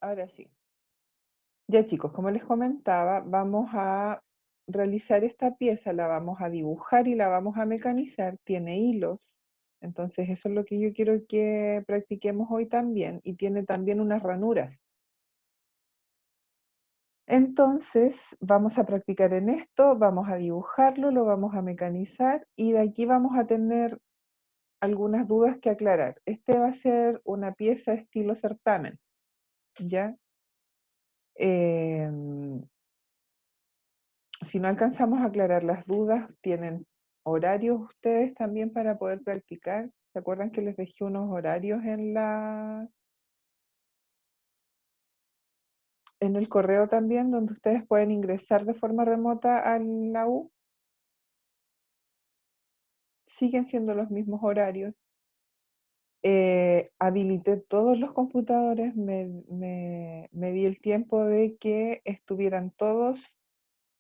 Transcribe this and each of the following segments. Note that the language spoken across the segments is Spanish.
Ahora sí. Ya chicos, como les comentaba, vamos a realizar esta pieza, la vamos a dibujar y la vamos a mecanizar. Tiene hilos, entonces eso es lo que yo quiero que practiquemos hoy también. Y tiene también unas ranuras. Entonces vamos a practicar en esto, vamos a dibujarlo, lo vamos a mecanizar y de aquí vamos a tener algunas dudas que aclarar. Este va a ser una pieza estilo certamen, ¿ya? Em, si no alcanzamos a aclarar las dudas, ¿tienen horarios ustedes también para poder practicar? ¿Se acuerdan que les dejé unos horarios en el correo también, donde ustedes pueden ingresar de forma remota a la U? Siguen siendo los mismos horarios. Habilité todos los computadores, me di el tiempo de que estuvieran todos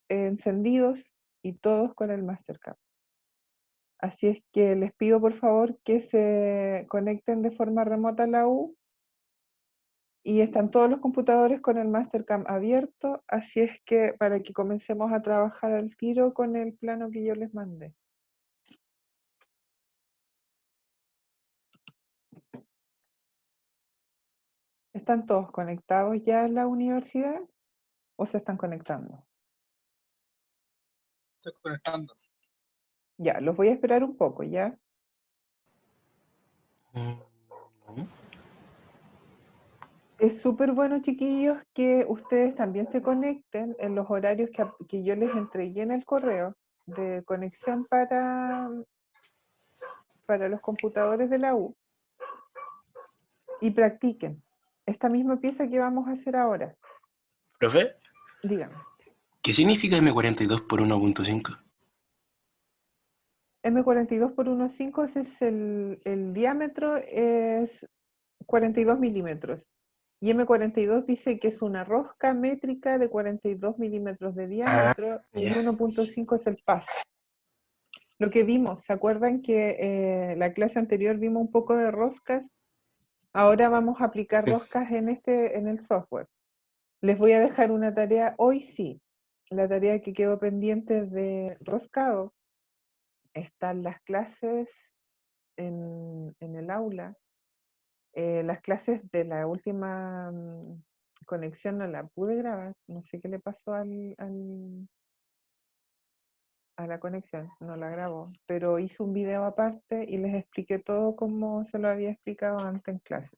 encendidos y todos con el Mastercard. Así es que les pido por favor que se conecten de forma remota a la U y están todos los computadores con el Mastercam abierto, así es que para que comencemos a trabajar al tiro con el plano que yo les mandé. ¿Están todos conectados ya a la universidad o se están conectando? Estoy conectando. Ya, los voy a esperar un poco, ¿ya? ¿No? Es súper bueno, chiquillos, que ustedes también se conecten en los horarios que yo les entregué en el correo de conexión para los computadores de la U y practiquen esta misma pieza que vamos a hacer ahora. Profe, Díganme. ¿qué significa M42 por 1.5? M42 por 1,5, ese es el diámetro, es 42 milímetros. Y M42 dice que es una rosca métrica de 42 milímetros de Ah, diámetro y ya. 1,5 es el paso. Lo que vimos, ¿se acuerdan que la clase anterior vimos un poco de roscas? Ahora vamos a aplicar roscas en el software. Les voy a dejar una tarea hoy sí. La tarea que quedó pendiente de roscado están las clases en el aula. Las clases de la última conexión no la pude grabar. No sé qué le pasó a la conexión, no la grabó, pero hice un video aparte y les expliqué todo como se lo había explicado antes en clase.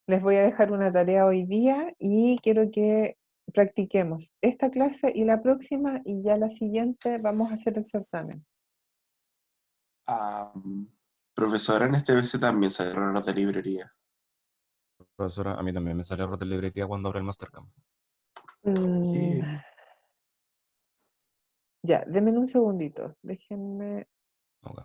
Les voy a dejar una tarea hoy día y quiero que practiquemos esta clase y la próxima y ya la siguiente vamos a hacer el certamen. Ah, profesora, en este BC también sale error de librería. Profesora, a mí también me sale error de librería cuando abro el Mastercam. Mm, ¿Qué? ya, denme un segundito, déjenme. Ok.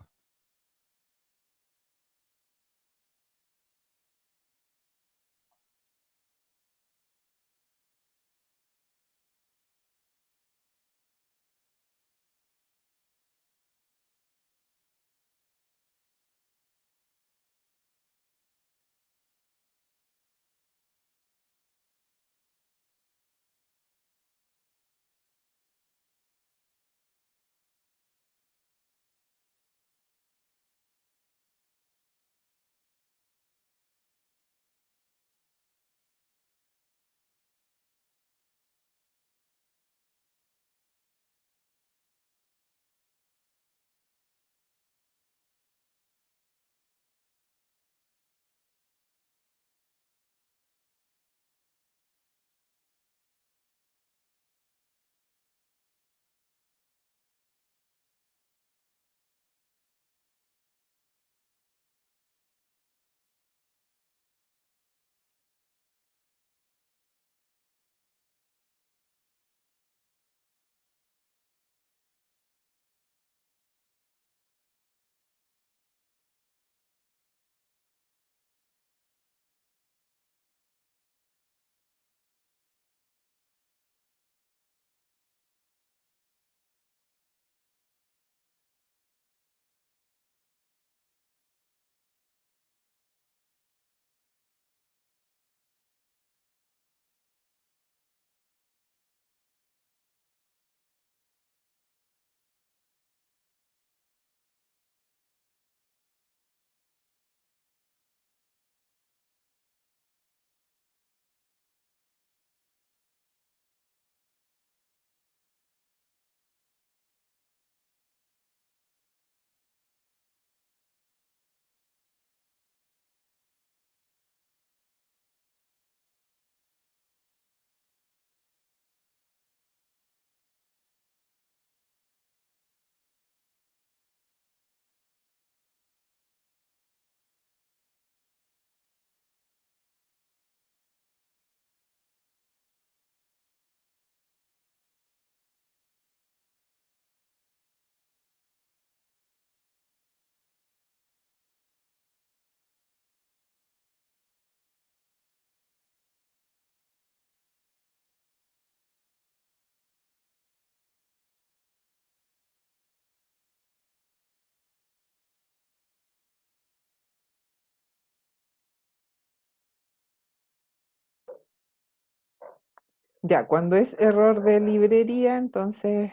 Ya, cuando es error de librería, entonces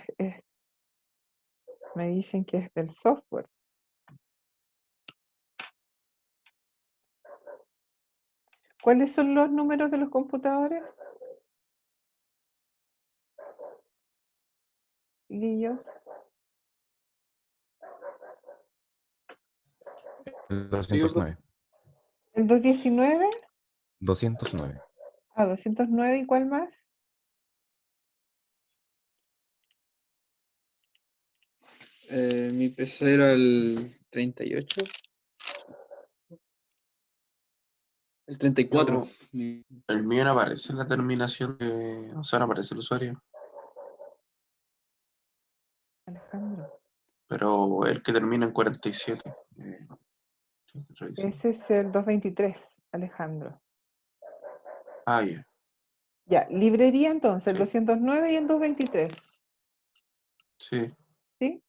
me dicen que es del software. ¿Cuáles son los números de los computadores? Guillo. El 209. ¿El 219? 209. Ah, 209, ¿y cuál más? Mi PC era el 38. El 34. El mío no aparece en la terminación de... O sea, no aparece el usuario. Alejandro. Pero el que termina en 47. Revisa. Ese es el 223, Alejandro. Ah, ya. Ya, librería entonces, el Sí. 209 y el 223, Sí. ¿sí?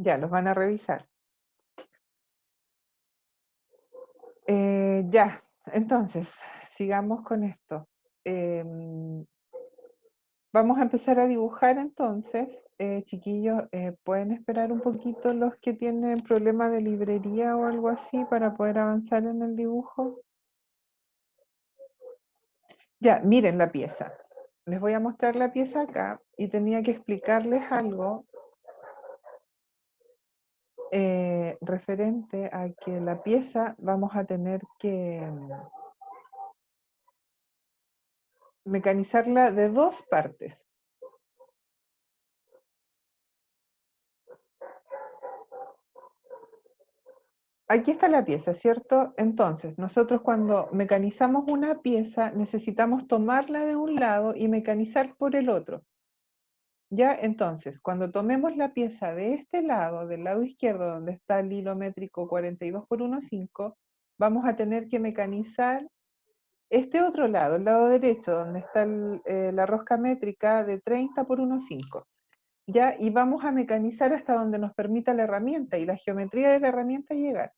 Ya, los van a revisar. Ya, entonces, sigamos con esto. Vamos a empezar a dibujar entonces. Chiquillos, ¿pueden esperar un poquito los que tienen problema de librería o algo así para poder avanzar en el dibujo? Ya, miren la pieza. Les voy a mostrar la pieza acá y tenía que explicarles algo referente a que la pieza vamos a tener que mecanizarla de dos partes. Aquí está la pieza, ¿cierto? Entonces, nosotros cuando mecanizamos una pieza, necesitamos tomarla de un lado y mecanizar por el otro. ¿Ya? Entonces, cuando tomemos la pieza de este lado, del lado izquierdo, donde está el hilo métrico 42 por 1,5, vamos a tener que mecanizar este otro lado, el lado derecho, donde está la rosca métrica de 30 por 1,5. ¿Ya? Y vamos a mecanizar hasta donde nos permita la herramienta y la geometría de la herramienta llegar.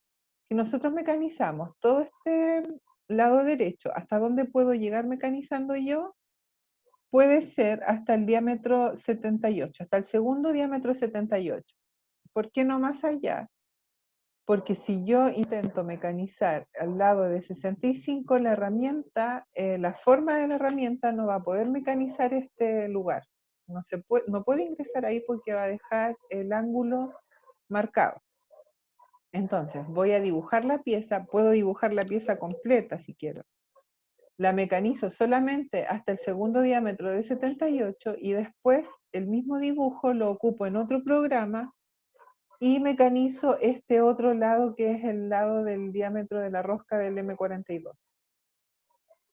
Si nosotros mecanizamos todo este lado derecho, ¿hasta dónde puedo llegar mecanizando yo? Puede ser hasta el diámetro 78, hasta el segundo diámetro 78. ¿Por qué no más allá? Porque si yo intento mecanizar al lado de 65, la herramienta, la forma de la herramienta no va a poder mecanizar este lugar. No puede ingresar ahí porque va a dejar el ángulo marcado. Entonces, voy a dibujar la pieza, puedo dibujar la pieza completa si quiero. La mecanizo solamente hasta el segundo diámetro de 78 y después el mismo dibujo lo ocupo en otro programa y mecanizo este otro lado que es el lado del diámetro de la rosca del M42.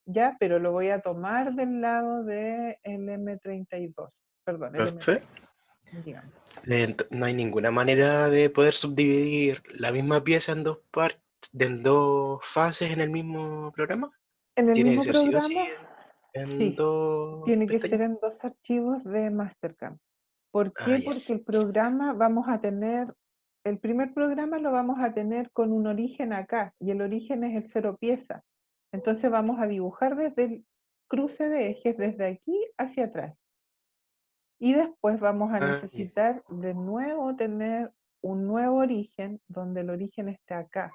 Ya, pero lo voy a tomar del lado del M32. Perdón, el Profe, M30, digamos. no hay ninguna manera de poder subdividir la misma pieza en dos partes, en dos fases en el mismo programa. En el Tiene que mismo ser sí o sí programa, en sí, dos tiene que ser pestañas. en dos archivos de Mastercam. ¿Por Ah, qué? ya. Porque el programa vamos a tener, el primer programa lo vamos a tener con un origen acá, y el origen es el 0 pieza. Entonces vamos a dibujar desde el cruce de ejes, desde aquí hacia atrás. Y después vamos a Ah, ya. necesitar de nuevo tener un nuevo origen, donde el origen esté acá.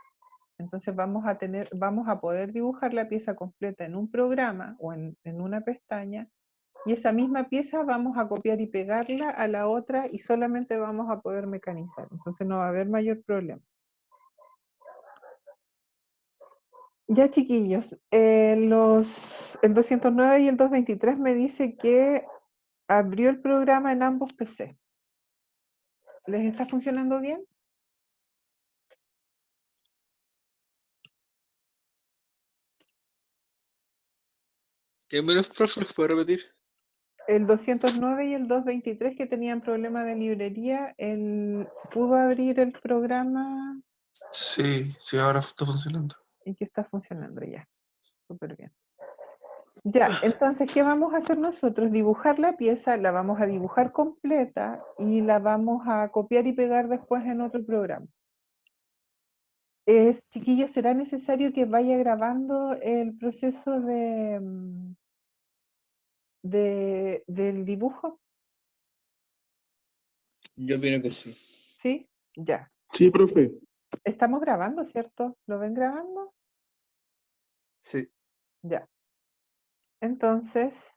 Entonces vamos a poder dibujar la pieza completa en un programa o en una pestaña, y esa misma pieza vamos a copiar y pegarla a la otra y solamente vamos a poder mecanizar. Entonces no va a haber mayor problema. Ya, chiquillos, el 209 y el 223 me dice que abrió el programa en ambos PC. ¿Les está funcionando bien? ¿Qué me los profes los puedo repetir? El 209 y el 223 que tenían problema de librería, ¿pudo abrir el programa Sí, sí, ahora está funcionando. y que está funcionando ya? Súper bien. Ya, entonces, ¿qué vamos a hacer nosotros? Dibujar la pieza, la vamos a dibujar completa y la vamos a copiar y pegar después en otro programa. Chiquillos, ¿será necesario que vaya grabando el proceso del dibujo? Yo opino que sí. ¿Sí? Ya. Sí, profe. Estamos grabando, ¿cierto? ¿Lo ven grabando? Sí. Ya. Entonces,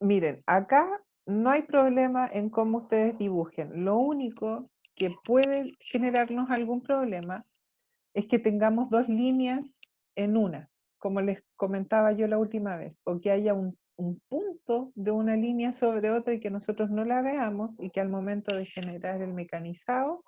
miren, acá no hay problema en cómo ustedes dibujen. Lo único que puede generarnos algún problema es que tengamos dos líneas en una, como les comentaba yo la última vez, o que haya un punto de una línea sobre otra y que nosotros no la veamos y que al momento de generar el mecanizado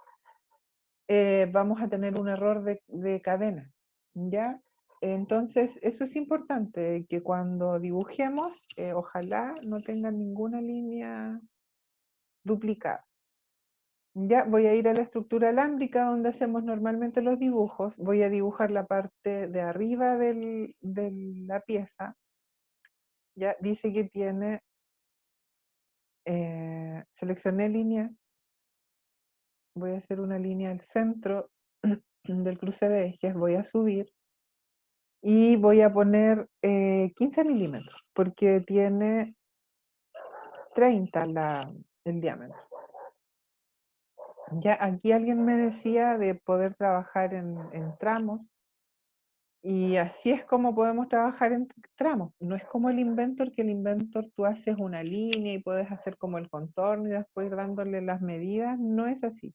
vamos a tener un error de cadena, ¿ya? Entonces, eso es importante, que cuando dibujemos, ojalá no tengan ninguna línea duplicada. Ya voy a ir a la estructura alámbrica donde hacemos normalmente los dibujos. Voy a dibujar la parte de arriba de la pieza. Ya dice que tiene, seleccioné línea. Voy a hacer una línea al centro del cruce de ejes. Voy a subir y voy a poner 15 milímetros porque tiene 30 el diámetro. Ya aquí alguien me decía de poder trabajar en tramos. Y así es como podemos trabajar en tramos. No es como el Inventor, que el Inventor tú haces una línea y puedes hacer como el contorno y después ir dándole las medidas. No es así.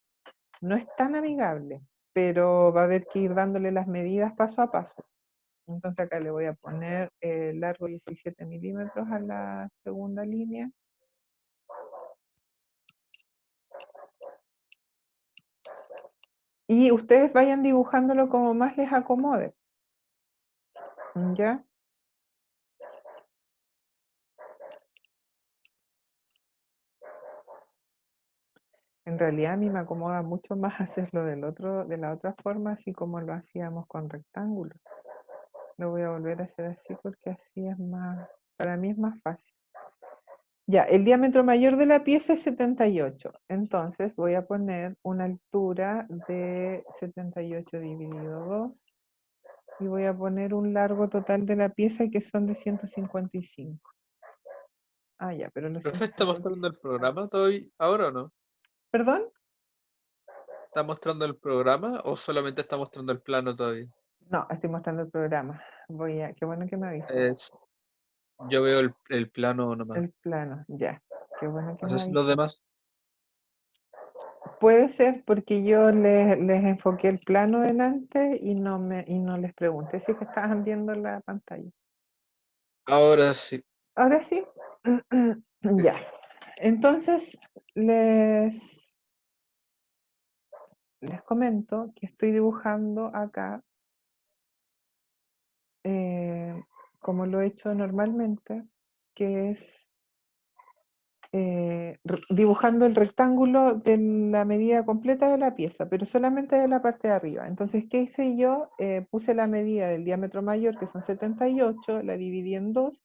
No es tan amigable, pero va a haber que ir dándole las medidas paso a paso. Entonces acá le voy a poner largo 17 milímetros a la segunda línea. Y ustedes vayan dibujándolo como más les acomode. ¿Ya? En realidad a mí me acomoda mucho más hacerlo de la otra forma, así como lo hacíamos con rectángulos. Lo voy a volver a hacer así porque así es más, para mí es más fácil. Ya, el diámetro mayor de la pieza es 78. Entonces voy a poner una altura de 78 dividido 2. Y voy a poner un largo total de la pieza que son de 155. Ah, ya, pero los ¿Profe está 155. mostrando el programa todavía ahora o no? ¿Perdón? ¿Está mostrando el programa o solamente está mostrando el plano todavía? No, estoy mostrando el programa. Qué bueno que me avisó. Yo veo el plano nomás. El plano, ya. Qué bueno que No me sé si avisó. los demás. Puede ser porque yo les enfoqué el plano delante y no les pregunté si es que estaban viendo la pantalla. Ahora sí. Ahora sí. Ya. Entonces les comento que estoy dibujando acá como lo he hecho normalmente, que es dibujando el rectángulo de la medida completa de la pieza, pero solamente de la parte de arriba. Entonces, ¿qué hice yo? Puse la medida del diámetro mayor, que son 78, la dividí en 2,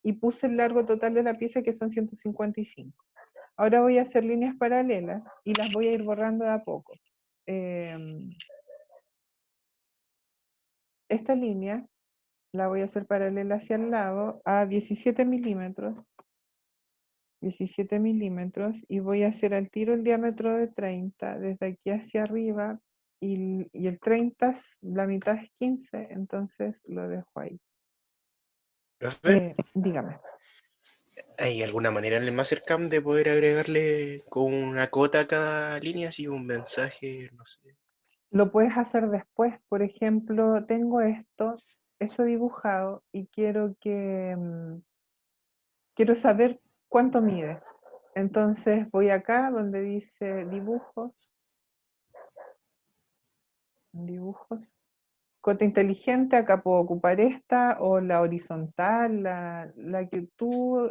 y puse el largo total de la pieza, que son 155. Ahora voy a hacer líneas paralelas y las voy a ir borrando de a poco. Esta línea la voy a hacer paralela hacia el lado a 17 milímetros. 17 milímetros y voy a hacer al tiro el diámetro de 30 desde aquí hacia arriba y el 30, la mitad es 15, entonces lo dejo ahí. Profe, Dígame. ¿hay alguna manera en el Mastercam de poder agregarle con una cota a cada línea, así un mensaje, no sé? Lo puedes hacer después, por ejemplo, tengo esto dibujado y quiero quiero saber cuánto mide. Entonces voy acá donde dice dibujos, cota inteligente, acá puedo ocupar esta o la horizontal, la que tú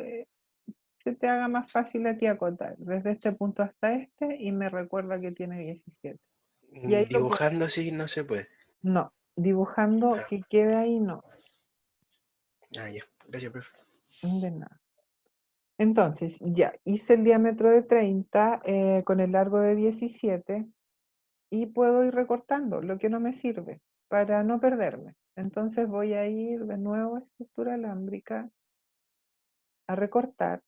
se te haga más fácil a ti acotar. Desde este punto hasta este y me recuerda que tiene 17. Y ahí lo Dibujando así no se puede. No, dibujando que quede ahí no, Ah, ya. Gracias, profe. de nada. Entonces, ya, hice el diámetro de 30 con el largo de 17 y puedo ir recortando lo que no me sirve para no perderme. Entonces voy a ir de nuevo a estructura alámbrica, a recortar.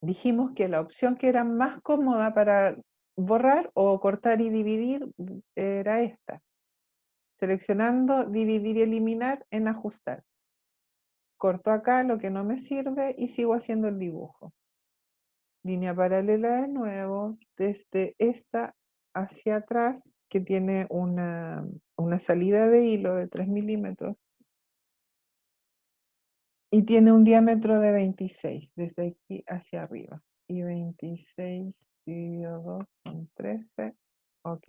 Dijimos que la opción que era más cómoda para borrar o cortar y dividir era esta. Seleccionando dividir y eliminar en ajustar. Corto acá lo que no me sirve y sigo haciendo el dibujo. Línea paralela de nuevo, desde esta hacia atrás, que tiene una salida de hilo de 3 milímetros. Y tiene un diámetro de 26, desde aquí hacia arriba. Y 26 dividido 2 son 13. Ok.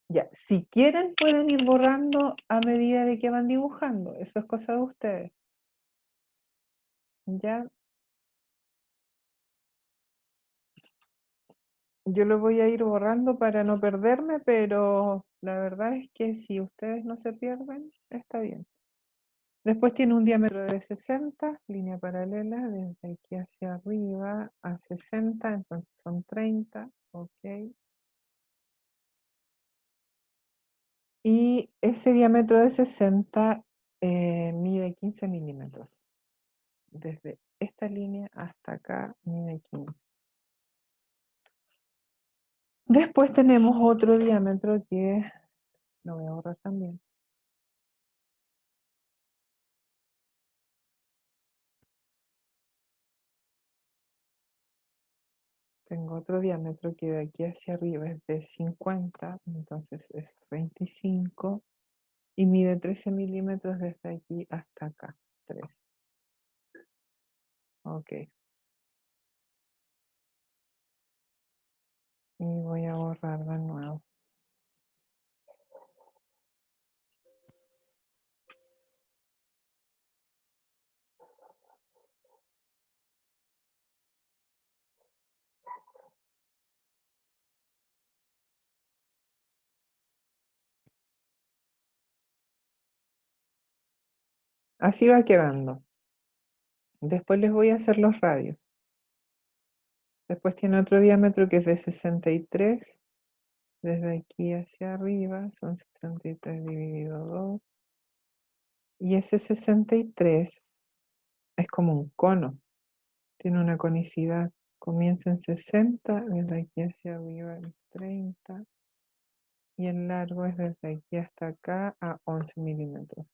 Ya, si quieren pueden ir borrando a medida de que van dibujando. Eso es cosa de ustedes. Ya. Yo lo voy a ir borrando para no perderme, pero la verdad es que si ustedes no se pierden, está bien. Después tiene un diámetro de 60, línea paralela, desde aquí hacia arriba a 60, entonces son 30, ok. Y ese diámetro de 60 mide 15 milímetros. Desde esta línea hasta acá mide 15. Después tenemos otro diámetro que lo voy a borrar también. Tengo otro diámetro que de aquí hacia arriba es de 50, entonces es 25 y mide 13 milímetros desde aquí hasta acá. 3. Ok. Y voy a borrar de nuevo. Así va quedando. Después les voy a hacer los radios. Después tiene otro diámetro que es de 63. Desde aquí hacia arriba son 63 dividido 2. Y ese 63 es como un cono. Tiene una conicidad. Comienza en 60, desde aquí hacia arriba es 30. Y el largo es desde aquí hasta acá a 11 milímetros.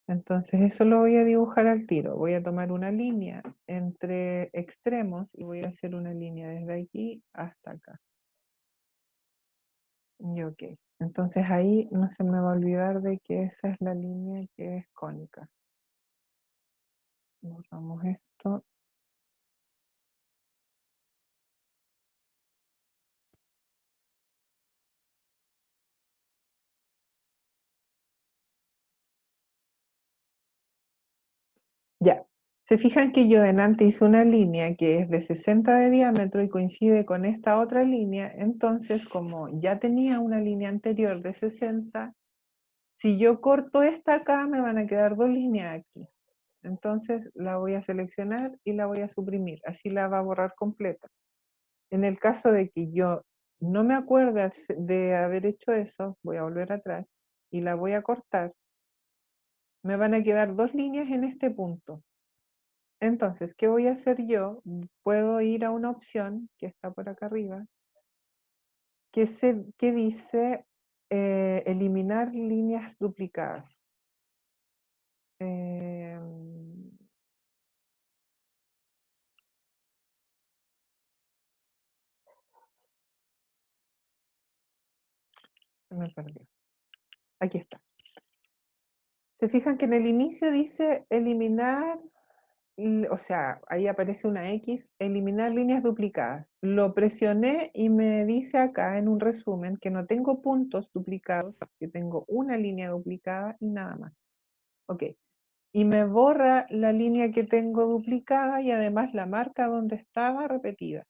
Entonces eso lo voy a dibujar al tiro. Voy a tomar una línea entre extremos y voy a hacer una línea desde aquí hasta acá. Y ok. Entonces ahí no se me va a olvidar de que esa es la línea que es cónica. Borramos esto. Ya. Se fijan que yo delante hice una línea que es de 60 de diámetro y coincide con esta otra línea. Entonces, como ya tenía una línea anterior de 60, si yo corto esta acá, me van a quedar dos líneas aquí. Entonces la voy a seleccionar y la voy a suprimir. Así la va a borrar completa. En el caso de que yo no me acuerde de haber hecho eso, voy a volver atrás y la voy a cortar. Me van a quedar dos líneas en este punto. Entonces, ¿qué voy a hacer yo? Puedo ir a una opción que está por acá arriba, que dice eliminar líneas duplicadas. Se me perdió. Aquí está. Se fijan que en el inicio dice eliminar, o sea, ahí aparece una X, eliminar líneas duplicadas. Lo presioné y me dice acá en un resumen que no tengo puntos duplicados, que tengo una línea duplicada y nada más. Ok, y me borra la línea que tengo duplicada y además la marca donde estaba repetida.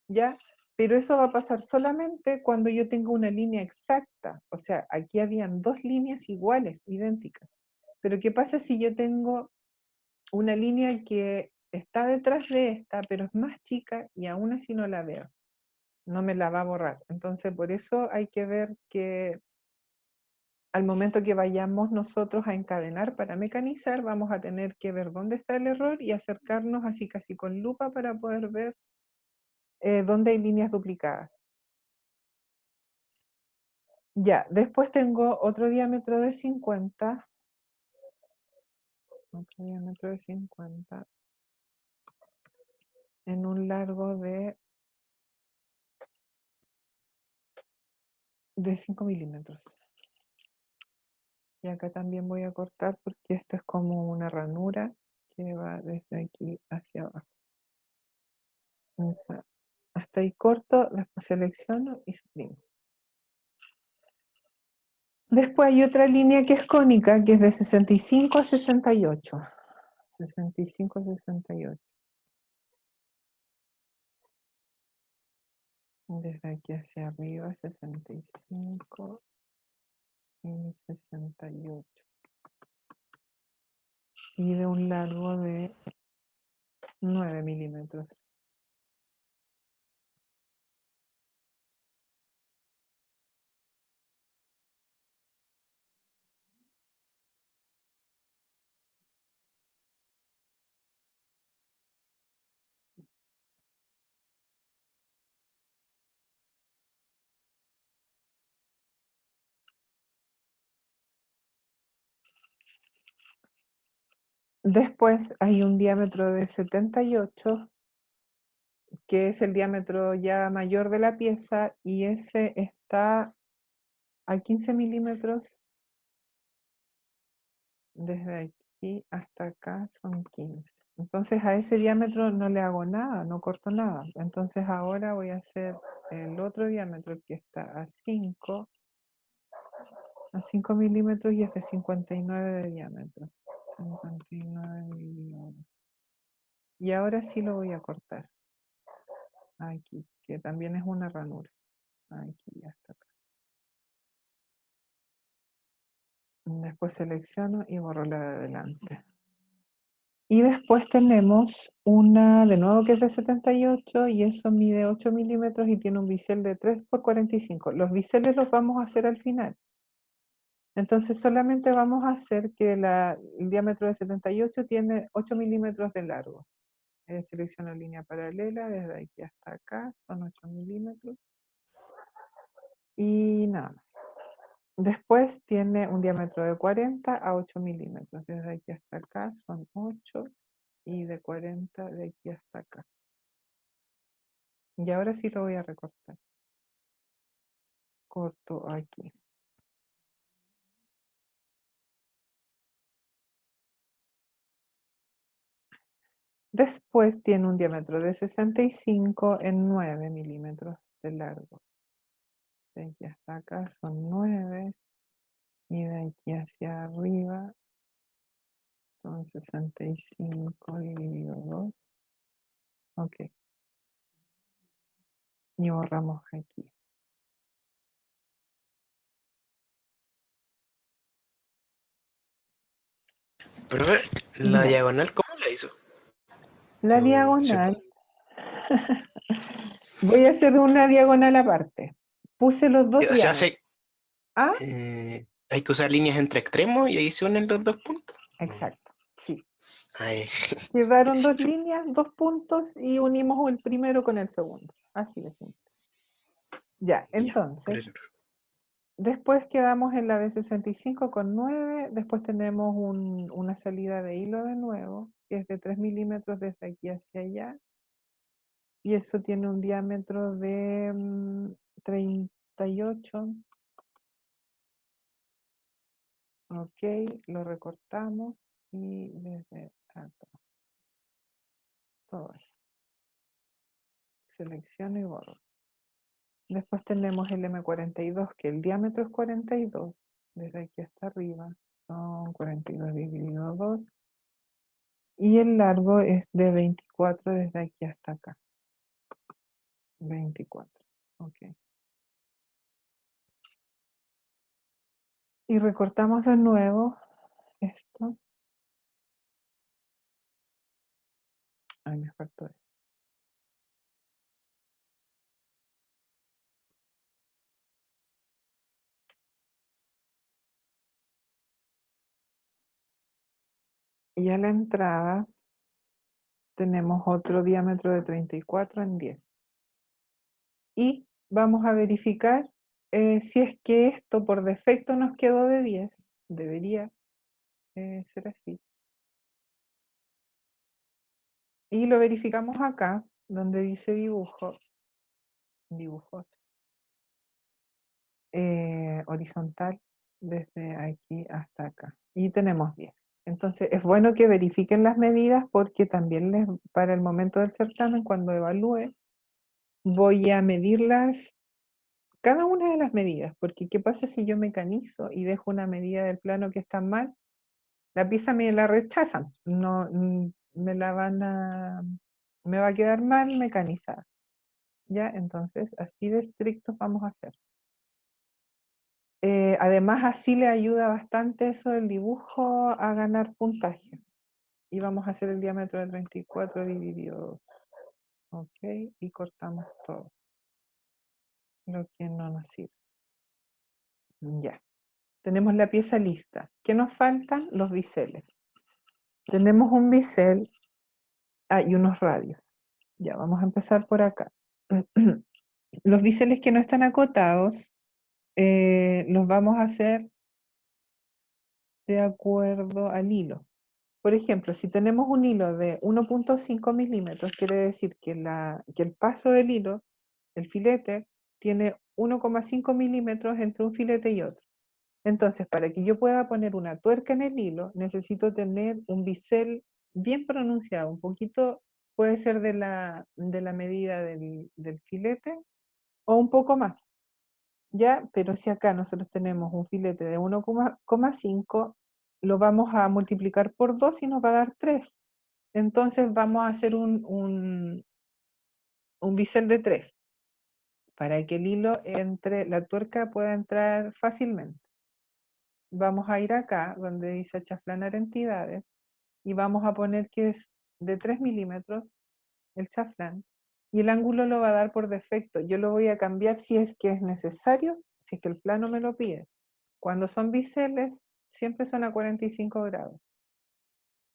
¿Ya? Pero eso va a pasar solamente cuando yo tenga una línea exacta. O sea, aquí habían dos líneas iguales, idénticas. Pero ¿qué pasa si yo tengo una línea que está detrás de esta, pero es más chica y aún así no la veo? No me la va a borrar. Entonces, por eso hay que ver que al momento que vayamos nosotros a encadenar para mecanizar, vamos a tener que ver dónde está el error y acercarnos así casi con lupa para poder ver dónde hay líneas duplicadas. Ya, después tengo otro diámetro de 50. Otro diámetro de 50. En un largo de 5 milímetros. Y acá también voy a cortar porque esto es como una ranura que va desde aquí hacia abajo. Hasta ahí corto, después selecciono y suprimo. Después hay otra línea que es cónica, que es de 65 a 68. 65 a 68. Desde aquí hacia arriba, 65 y 68. Y de un largo de 9 milímetros. Después hay un diámetro de 78, que es el diámetro ya mayor de la pieza, y ese está a 15 milímetros. Desde aquí hasta acá son 15. Entonces a ese diámetro no le hago nada, no corto nada. Entonces ahora voy a hacer el otro diámetro que está a 5 milímetros y hace 59 de diámetro. 59 milímetros. Y ahora sí lo voy a cortar. Aquí, que también es una ranura. Aquí hasta acá. Después selecciono y borro la de adelante. Y después tenemos una, de nuevo que es de 78 y eso mide 8 milímetros y tiene un bisel de 3 por 45. Los biseles los vamos a hacer al final. Entonces solamente vamos a hacer que el diámetro de 78 tiene 8 milímetros de largo. Selecciono línea paralela desde aquí hasta acá, son 8 milímetros. Y nada más. Después tiene un diámetro de 40 a 8 milímetros. Desde aquí hasta acá son 8 y de 40 de aquí hasta acá. Y ahora sí lo voy a recortar. Corto aquí. Después tiene un diámetro de 65 en 9 milímetros de largo. De aquí hasta acá son 9 y de aquí hacia arriba son 65 dividido 2. Ok. Y borramos aquí. Pero a ver, la Ya. diagonal, ¿cómo la hizo? La No, diagonal. Voy a hacer una diagonal aparte. Puse los dos o sea, diámetros. ¿Ah? hay que usar líneas entre extremos y ahí se unen los dos puntos. Exacto. Sí. Ay, Quedaron dos líneas, dos puntos y unimos el primero con el segundo. Así de simple. Ya, ya, por entonces, eso. después quedamos en la de 65 con 9. Después tenemos una salida de hilo de nuevo, que es de 3 milímetros desde aquí hacia allá. Y eso tiene un diámetro de 38. Ok, lo recortamos y desde acá. Todo eso. Selecciono y borro. Después tenemos el M42, que el diámetro es 42, desde aquí hasta arriba. son 42 dividido 2. Y el largo es de 24 desde aquí hasta acá. 24. Ok. Y recortamos de nuevo esto. Ay, me faltó esto. Y a la entrada tenemos otro diámetro de 34 en 10. Y vamos a verificar si es que esto por defecto nos quedó de 10. Debería ser así. Y lo verificamos acá, donde dice dibujos, horizontal, desde aquí hasta acá. Y tenemos 10. Entonces, es bueno que verifiquen las medidas porque también para el momento del certamen, cuando evalúe, voy a medirlas, cada una de las medidas, porque ¿qué pasa si yo mecanizo y dejo una medida del plano que está mal? La pieza me la rechazan, no, me va a quedar mal mecanizada. ¿Ya? Entonces, así de estrictos vamos a hacer. Además, así le ayuda bastante eso del dibujo a ganar puntaje. Y vamos a hacer el diámetro de 34 dividido 2. Ok, y cortamos todo lo que no nos sirve. Ya. Tenemos la pieza lista. ¿Qué nos faltan? Los biseles. Tenemos un bisel y unos radios. Ya, vamos a empezar por acá. Los biseles que no están acotados los vamos a hacer de acuerdo al hilo. Por ejemplo, si tenemos un hilo de 1.5 milímetros, quiere decir que el paso del hilo, el filete, tiene 1,5 milímetros entre un filete y otro. Entonces, para que yo pueda poner una tuerca en el hilo, necesito tener un bisel bien pronunciado, un poquito, puede ser de la medida del filete o un poco más. ¿Ya? Pero si acá nosotros tenemos un filete de 1,5, lo vamos a multiplicar por 2 y nos va a dar 3. Entonces vamos a hacer un bisel de 3 para que el hilo entre, la tuerca pueda entrar fácilmente. Vamos a ir acá donde dice achaflanar entidades y vamos a poner que es de 3 milímetros el chaflán y el ángulo lo va a dar por defecto. Yo lo voy a cambiar si es que es necesario, si es que el plano me lo pide. Cuando son biseles, siempre son a 45 grados.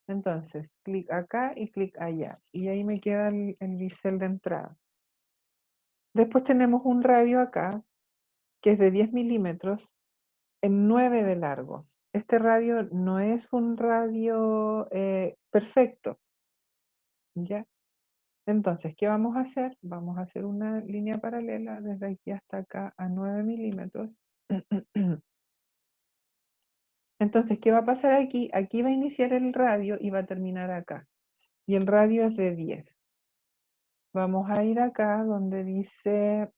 Entonces, clic acá y clic allá. Y ahí me queda el bisel de entrada. Después tenemos un radio acá, que es de 10 milímetros, en 9 de largo. Este radio no es un radio perfecto. ¿Ya? Entonces, ¿qué vamos a hacer? Vamos a hacer una línea paralela desde aquí hasta acá a 9 milímetros. Entonces, ¿qué va a pasar aquí? Aquí va a iniciar el radio y va a terminar acá. Y el radio es de 10. Vamos a ir acá donde dice...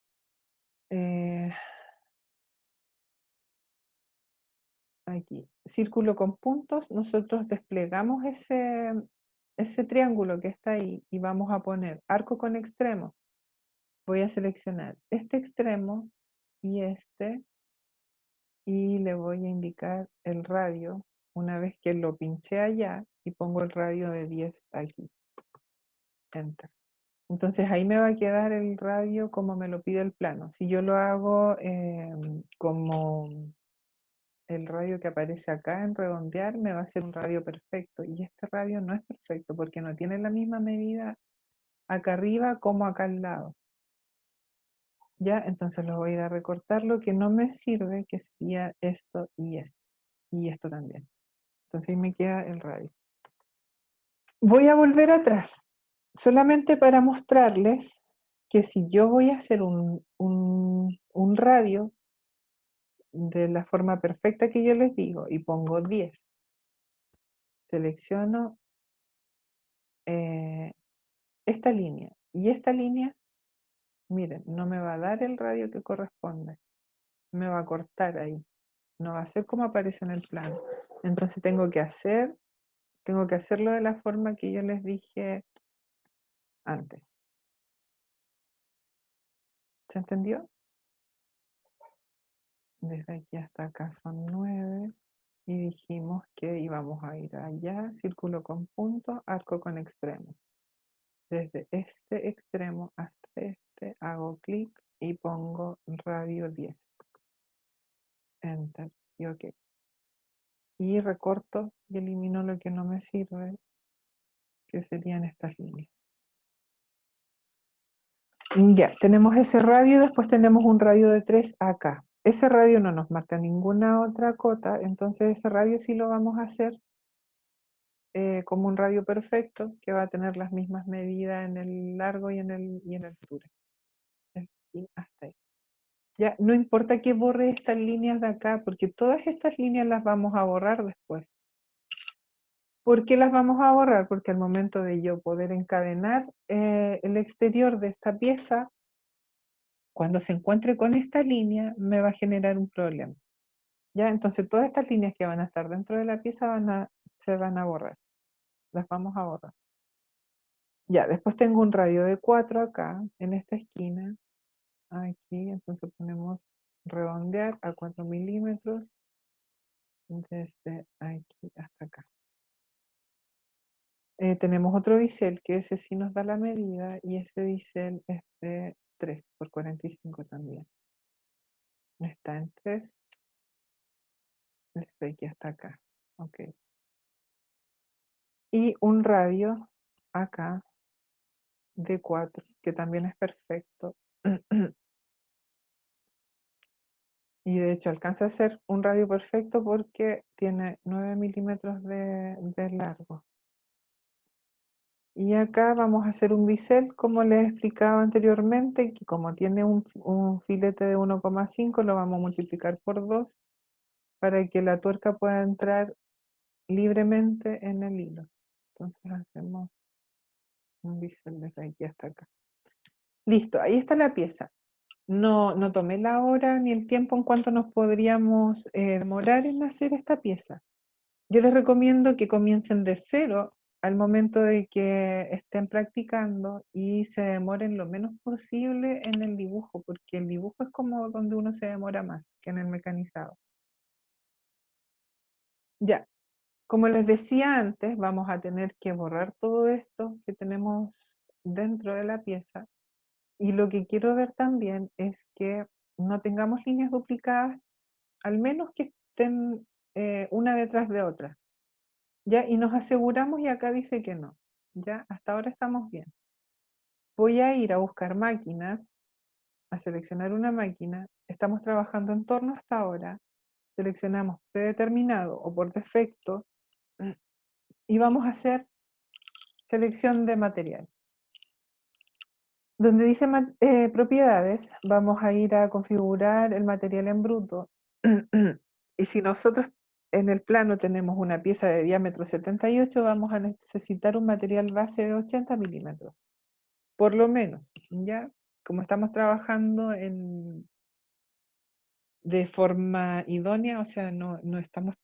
aquí, círculo con puntos. Nosotros desplegamos ese triángulo que está ahí y vamos a poner arco con extremo. Voy a seleccionar este extremo y este. Y le voy a indicar el radio una vez que lo pinché allá y pongo el radio de 10 aquí. Enter. Entonces ahí me va a quedar el radio como me lo pide el plano. Si yo lo hago como el radio que aparece acá en redondear, me va a ser un radio perfecto. Y este radio no es perfecto porque no tiene la misma medida acá arriba como acá al lado. Ya, entonces lo voy a ir a recortar lo que no me sirve, que sería esto y esto. Y esto también. Entonces ahí me queda el radio. Voy a volver atrás, solamente para mostrarles que si yo voy a hacer un radio de la forma perfecta que yo les digo y pongo 10, selecciono esta línea y esta línea, miren, no me va a dar el radio que corresponde, me va a cortar ahí. no va a ser como aparece en el plano. Entonces tengo que hacerlo de la forma que yo les dije antes. ¿Se entendió? Desde aquí hasta acá son 9 y dijimos que íbamos a ir allá, círculo con punto, arco con extremo. Desde este extremo hasta este hago clic y pongo radio 10. Enter y OK. Y recorto y elimino lo que no me sirve, que serían estas líneas. Ya, tenemos ese radio, después tenemos un radio de 3 acá. Ese radio no nos marca ninguna otra cota, entonces ese radio sí lo vamos a hacer como un radio perfecto, que va a tener las mismas medidas en el largo y en la altura. Y hasta ahí. Ya, no importa que borre estas líneas de acá, porque todas estas líneas las vamos a borrar después. ¿Por qué las vamos a borrar? Porque al momento de yo poder encadenar el exterior de esta pieza, cuando se encuentre con esta línea, me va a generar un problema. ¿Ya? Entonces todas estas líneas que van a estar dentro de la pieza se van a borrar. Las vamos a borrar. Ya, después tengo un radio de 4 acá, en esta esquina. Aquí, entonces ponemos redondear a 4 milímetros. Desde aquí hasta acá. Tenemos otro bisel, que ese sí nos da la medida, y ese bisel es de 3 por 45 también. Está en 3. Desde aquí hasta acá. Ok. Y un radio acá de 4, que también es perfecto. Y de hecho alcanza a ser un radio perfecto porque tiene 9 milímetros de largo. Y acá vamos a hacer un bisel, como les explicaba anteriormente, que como tiene un filete de 1,5, lo vamos a multiplicar por 2 para que la tuerca pueda entrar libremente en el hilo. Entonces hacemos un bisel desde aquí hasta acá. Listo, ahí está la pieza. No tomé la hora ni el tiempo en cuanto nos podríamos demorar en hacer esta pieza. Yo les recomiendo que comiencen de cero al momento de que estén practicando y se demoren lo menos posible en el dibujo, porque el dibujo es como donde uno se demora más que en el mecanizado. Ya, como les decía antes, vamos a tener que borrar todo esto que tenemos dentro de la pieza. Y lo que quiero ver también es que no tengamos líneas duplicadas, al menos que estén una detrás de otra. ¿Ya? Y nos aseguramos, y acá dice que no. ¿Ya? Hasta ahora estamos bien. Voy a ir a buscar máquina, a seleccionar una máquina. Estamos trabajando en torno hasta ahora. Seleccionamos predeterminado o por defecto y vamos a hacer selección de material. Donde dice propiedades, vamos a ir a configurar el material en bruto. Y si nosotros en el plano tenemos una pieza de diámetro 78, vamos a necesitar un material base de 80 milímetros. Por lo menos, ¿ya? Como estamos trabajando de forma idónea, o sea, no estamos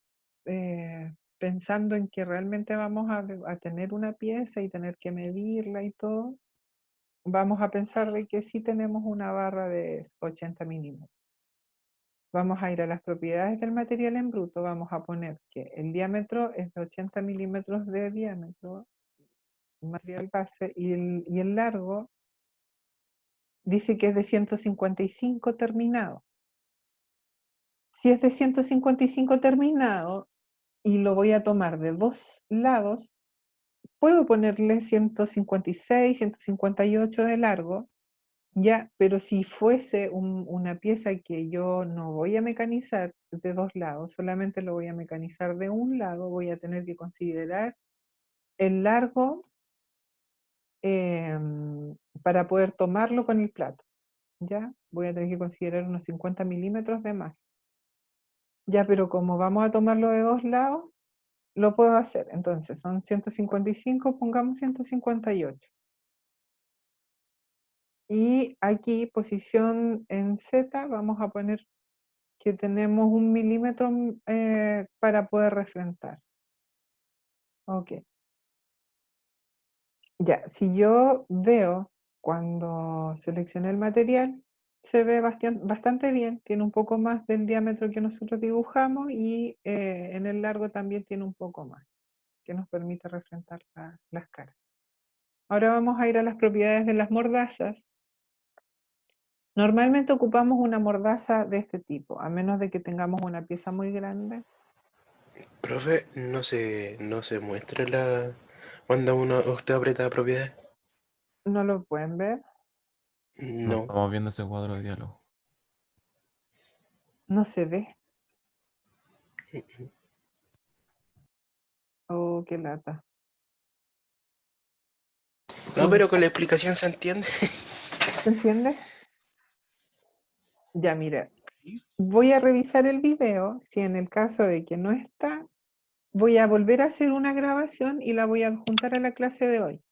pensando en que realmente vamos a tener una pieza y tener que medirla y todo, vamos a pensar de que sí tenemos una barra de 80 milímetros. Vamos a ir a las propiedades del material en bruto, vamos a poner que el diámetro es de 80 milímetros de diámetro, material base, y el largo dice que es de 155 terminado. Si es de 155 terminado y lo voy a tomar de 2 lados, puedo ponerle 156, 158 de largo, ya, pero si fuese una pieza que yo no voy a mecanizar de 2 lados, solamente lo voy a mecanizar de un lado, voy a tener que considerar el largo para poder tomarlo con el plato, ¿ya? Voy a tener que considerar unos 50 milímetros de más. Ya, pero como vamos a tomarlo de 2 lados, lo puedo hacer. Entonces son 155, pongamos 158. Y aquí, posición en Z, vamos a poner que tenemos 1 milímetro para poder refrentar. Ok. Ya, si yo veo cuando seleccioné el material, se ve bastante bien, tiene un poco más del diámetro que nosotros dibujamos y en el largo también tiene un poco más, que nos permite refrentar las caras. Ahora vamos a ir a las propiedades de las mordazas. Normalmente ocupamos una mordaza de este tipo, a menos de que tengamos una pieza muy grande. Profe, no se muestra cuando usted aprieta propiedad. No lo pueden ver, No No. estamos viendo ese cuadro de diálogo. no se ve. Oh, qué lata. No, pero con la explicación se entiende. ¿Se entiende? Ya, mira, voy a revisar el video. Si en el caso de que no está, voy a volver a hacer una grabación y la voy a adjuntar a la clase de hoy.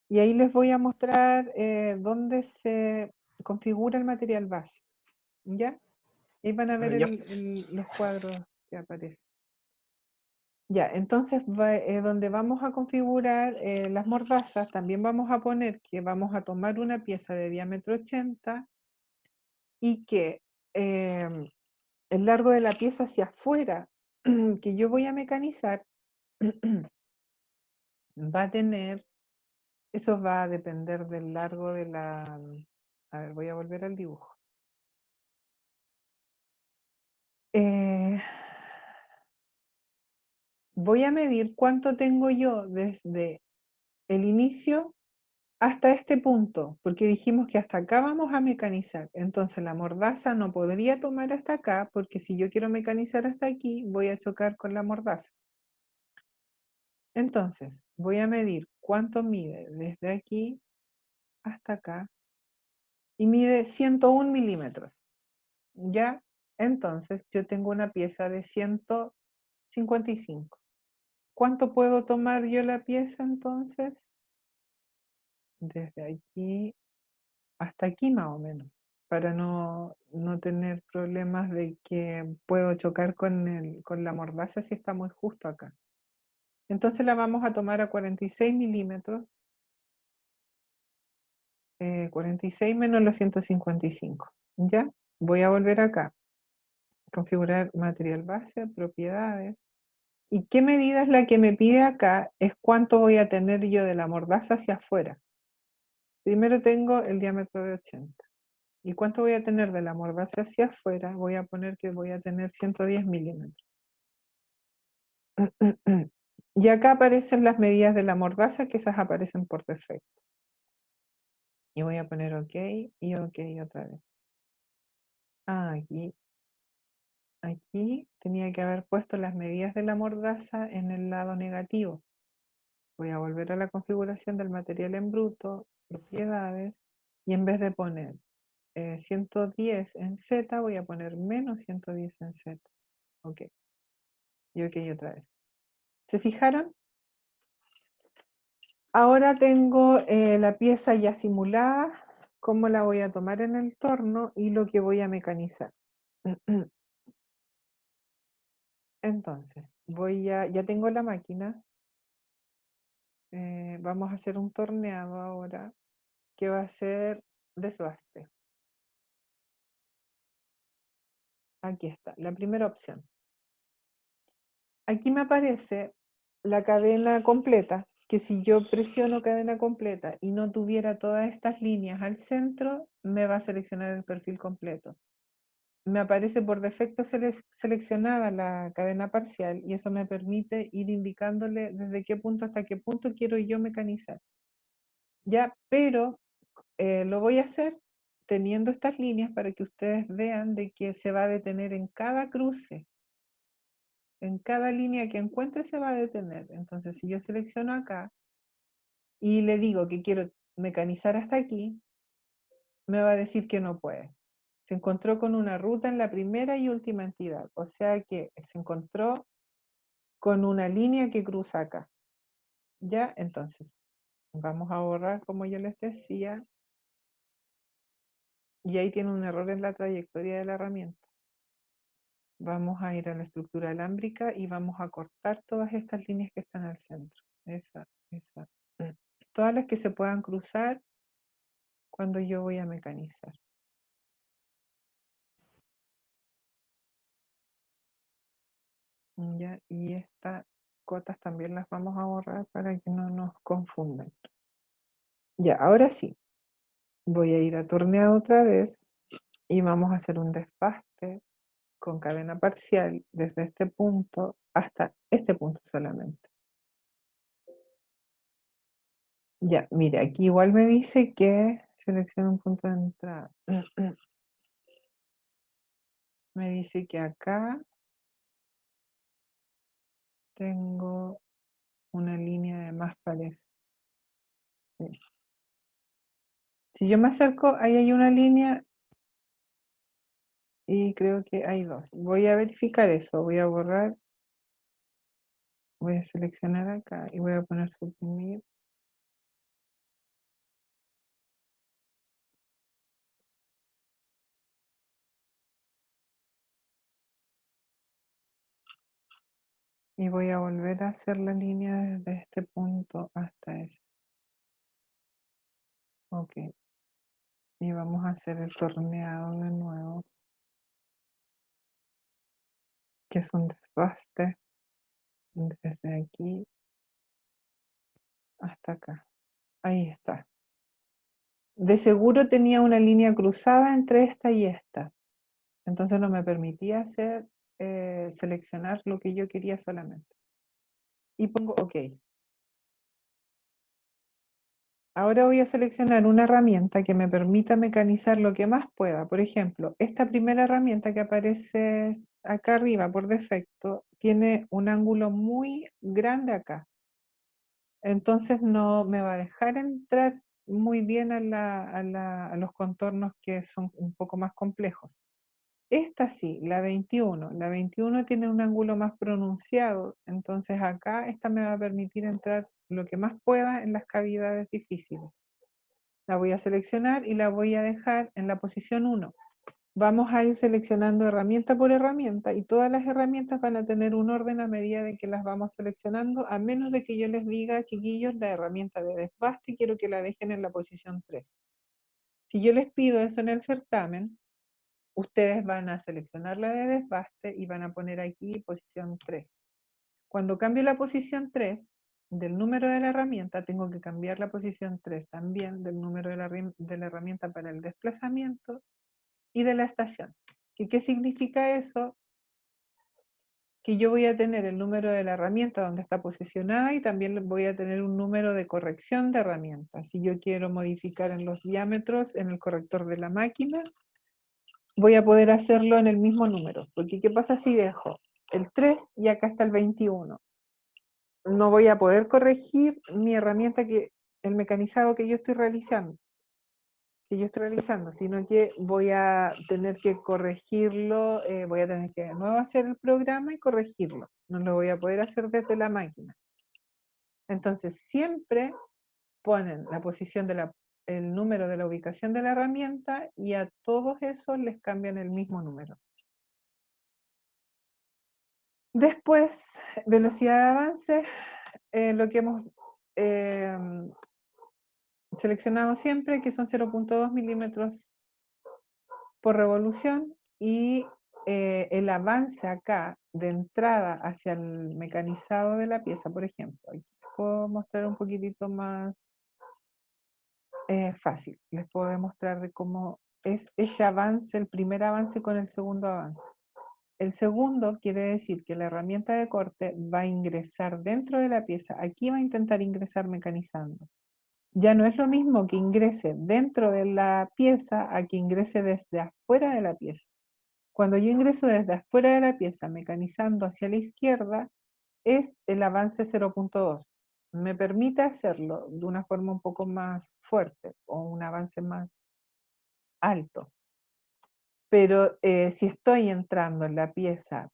Y ahí les voy a mostrar dónde se configura el material base. ¿Ya? Ahí van a ver Ya. los cuadros que aparecen. Ya, entonces donde vamos a configurar las mordazas, también vamos a poner que vamos a tomar una pieza de diámetro 80 y que el largo de la pieza hacia afuera que yo voy a mecanizar va a tener, eso va a depender del largo de la, a ver, voy a volver al dibujo. Voy a medir cuánto tengo yo desde el inicio hasta este punto, porque dijimos que hasta acá vamos a mecanizar. Entonces la mordaza no podría tomar hasta acá, porque si yo quiero mecanizar hasta aquí, voy a chocar con la mordaza. Entonces, voy a medir cuánto mide desde aquí hasta acá, y mide 101 milímetros. ¿Ya? Entonces, yo tengo una pieza de 155. ¿Cuánto puedo tomar yo la pieza entonces? Desde aquí hasta aquí más o menos, para no tener problemas de que puedo chocar con la mordaza si está muy justo acá. Entonces la vamos a tomar a 46 milímetros, 46 menos los 155, ¿ya? Voy a volver acá, configurar material base, propiedades. ¿Y qué medida es la que me pide acá? Es cuánto voy a tener yo de la mordaza hacia afuera. Primero tengo el diámetro de 80. ¿Y cuánto voy a tener de la mordaza hacia afuera? Voy a poner que voy a tener 110 milímetros. Y acá aparecen las medidas de la mordaza, que esas aparecen por defecto. Y voy a poner OK y OK otra vez. Aquí tenía que haber puesto las medidas de la mordaza en el lado negativo. Voy a volver a la configuración del material en bruto, propiedades, y en vez de poner 110 en Z, voy a poner menos 110 en Z. OK. Y OK otra vez. ¿Se fijaron? Ahora tengo la pieza ya simulada, cómo la voy a tomar en el torno y lo que voy a mecanizar. Entonces, ya tengo la máquina. Vamos a hacer un torneado ahora, que va a ser desbaste. Aquí está, la primera opción. Aquí me aparece la cadena completa, que si yo presiono cadena completa y no tuviera todas estas líneas al centro, me va a seleccionar el perfil completo. Me aparece por defecto seleccionada la cadena parcial y eso me permite ir indicándole desde qué punto hasta qué punto quiero yo mecanizar. Ya, pero lo voy a hacer teniendo estas líneas para que ustedes vean de que se va a detener en cada cruce. En cada línea que encuentre se va a detener. Entonces, si yo selecciono acá y le digo que quiero mecanizar hasta aquí, me va a decir que no puede. Se encontró con una ruta en la primera y última entidad. O sea que se encontró con una línea que cruza acá. ¿Ya? Entonces, vamos a borrar como yo les decía. Y ahí tiene un error en la trayectoria de la herramienta. Vamos a ir a la estructura alámbrica y vamos a cortar todas estas líneas que están al centro. Esa. Todas las que se puedan cruzar cuando yo voy a mecanizar. Ya, y estas cotas también las vamos a borrar para que no nos confundan. Ya, ahora sí. Voy a ir a torneado otra vez y vamos a hacer un desbaste con cadena parcial desde este punto hasta este punto solamente. Ya, mire, aquí igual me dice que selecciona un punto de entrada. Me dice que acá tengo una línea de más, parece. Sí. Si yo me acerco, ahí hay una línea y creo que hay dos. Voy a verificar eso, voy a borrar, voy a seleccionar acá y voy a poner suprimir. Y voy a volver a hacer la línea desde este punto hasta ese. Ok. Y vamos a hacer el torneado de nuevo, que es un desbaste desde aquí hasta acá. Ahí está. De seguro tenía una línea cruzada entre esta y esta. Entonces no me permitía hacer, seleccionar lo que yo quería solamente. Y pongo OK. Ahora voy a seleccionar una herramienta que me permita mecanizar lo que más pueda. Por ejemplo, esta primera herramienta que aparece acá arriba por defecto tiene un ángulo muy grande acá. Entonces no me va a dejar entrar muy bien a los contornos que son un poco más complejos. Esta sí, la 21. La 21 tiene un ángulo más pronunciado, entonces acá esta me va a permitir entrar lo que más pueda en las cavidades difíciles. La voy a seleccionar y la voy a dejar en la posición 1. Vamos a ir seleccionando herramienta por herramienta y todas las herramientas van a tener un orden a medida de que las vamos seleccionando, a menos de que yo les diga, chiquillos, la herramienta de desbaste quiero que la dejen en la posición 3. Si yo les pido eso en el certamen, ustedes van a seleccionar la de desbaste y van a poner aquí posición 3. Cuando cambio la posición 3 del número de la herramienta, tengo que cambiar la posición 3 también del número de la herramienta para el desplazamiento y de la estación. ¿Qué significa eso? Que yo voy a tener el número de la herramienta donde está posicionada y también voy a tener un número de corrección de herramientas. Si yo quiero modificar en los diámetros en el corrector de la máquina, voy a poder hacerlo en el mismo número. Porque ¿qué pasa si dejo el 3 y acá está el 21? No voy a poder corregir mi herramienta, el mecanizado que yo estoy realizando. Sino que voy a tener que corregirlo, voy a tener que de nuevo hacer el programa y corregirlo. No lo voy a poder hacer desde la máquina. Entonces siempre ponen la posición el número de la ubicación de la herramienta y a todos esos les cambian el mismo número. Después, velocidad de avance, lo que hemos seleccionado siempre, que son 0.2 milímetros por revolución, y el avance acá de entrada hacia el mecanizado de la pieza, por ejemplo. Aquí les puedo mostrar un poquitito más fácil. Les puedo demostrar de cómo es ese avance, el primer avance con el segundo avance. El segundo quiere decir que la herramienta de corte va a ingresar dentro de la pieza. Aquí va a intentar ingresar mecanizando. Ya no es lo mismo que ingrese dentro de la pieza a que ingrese desde afuera de la pieza. Cuando yo ingreso desde afuera de la pieza mecanizando hacia la izquierda, es el avance 0.2. Me permite hacerlo de una forma un poco más fuerte o un avance más alto. Pero si estoy entrando en la pieza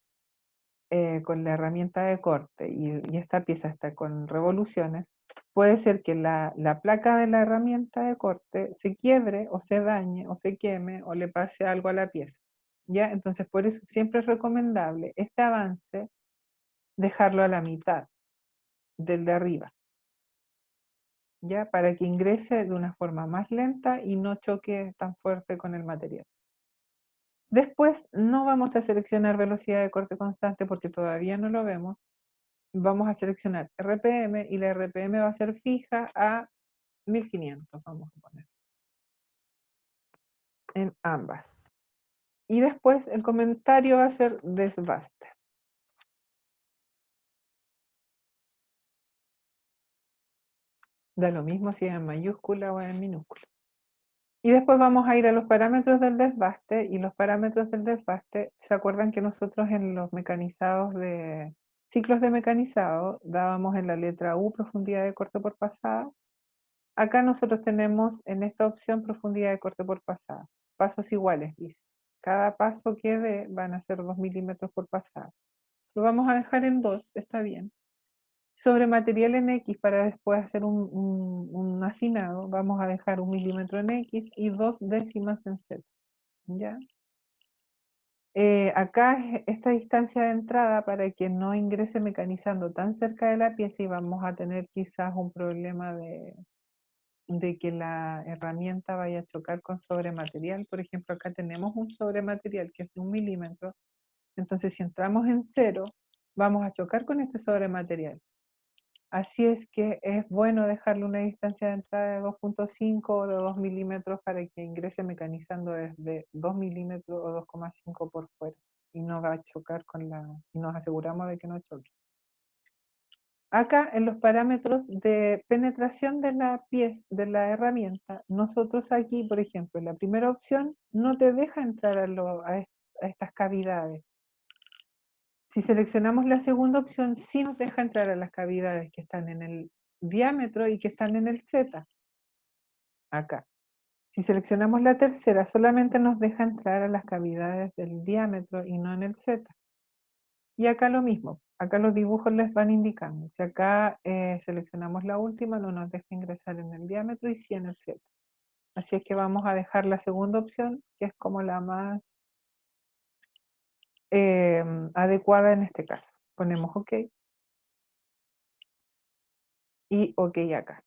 con la herramienta de corte y esta pieza está con revoluciones, puede ser que la placa de la herramienta de corte se quiebre o se dañe o se queme o le pase algo a la pieza. ¿ya? Entonces, por eso siempre es recomendable este avance dejarlo a la mitad del de arriba, ¿ya? Para que ingrese de una forma más lenta y no choque tan fuerte con el material. Después no vamos a seleccionar velocidad de corte constante porque todavía no lo vemos. Vamos a seleccionar RPM y la RPM va a ser fija a 1500, vamos a poner, en ambas. Y después el comentario va a ser desbaste. Da lo mismo si es en mayúscula o en minúscula. Y después vamos a ir a los parámetros del desbaste, y los parámetros del desbaste, ¿se acuerdan que nosotros en los mecanizados de ciclos de mecanizado dábamos en la letra U profundidad de corte por pasada? Acá nosotros tenemos en esta opción profundidad de corte por pasada. Pasos iguales, dice. Cada paso que dé van a ser 2 milímetros por pasada. Lo vamos a dejar en 2, está bien. Sobre material en X, para después hacer un afinado, vamos a dejar 1 milímetro en X y 2 décimas en Z. ¿Ya? Acá es esta distancia de entrada para que no ingrese mecanizando tan cerca de la pieza y vamos a tener quizás un problema de que la herramienta vaya a chocar con sobrematerial. Por ejemplo, acá tenemos un sobrematerial que es de 1 milímetro. Entonces, si entramos en 0, vamos a chocar con este sobrematerial. Así es que es bueno dejarle una distancia de entrada de 2.5 o de 2 milímetros para que ingrese mecanizando desde 2 milímetros o 2,5 por fuera. Y no va a chocar y nos aseguramos de que no choque. Acá en los parámetros de penetración de la pieza, de la herramienta, nosotros aquí, por ejemplo, la primera opción no te deja entrar a estas cavidades. Si seleccionamos la segunda opción, sí nos deja entrar a las cavidades que están en el diámetro y que están en el Z, acá. Si seleccionamos la tercera, solamente nos deja entrar a las cavidades del diámetro y no en el Z. Y acá lo mismo, acá los dibujos les van indicando. Si acá seleccionamos la última, no nos deja ingresar en el diámetro y sí en el Z. Así es que vamos a dejar la segunda opción, que es como la más adecuada en este caso. Ponemos OK y OK acá.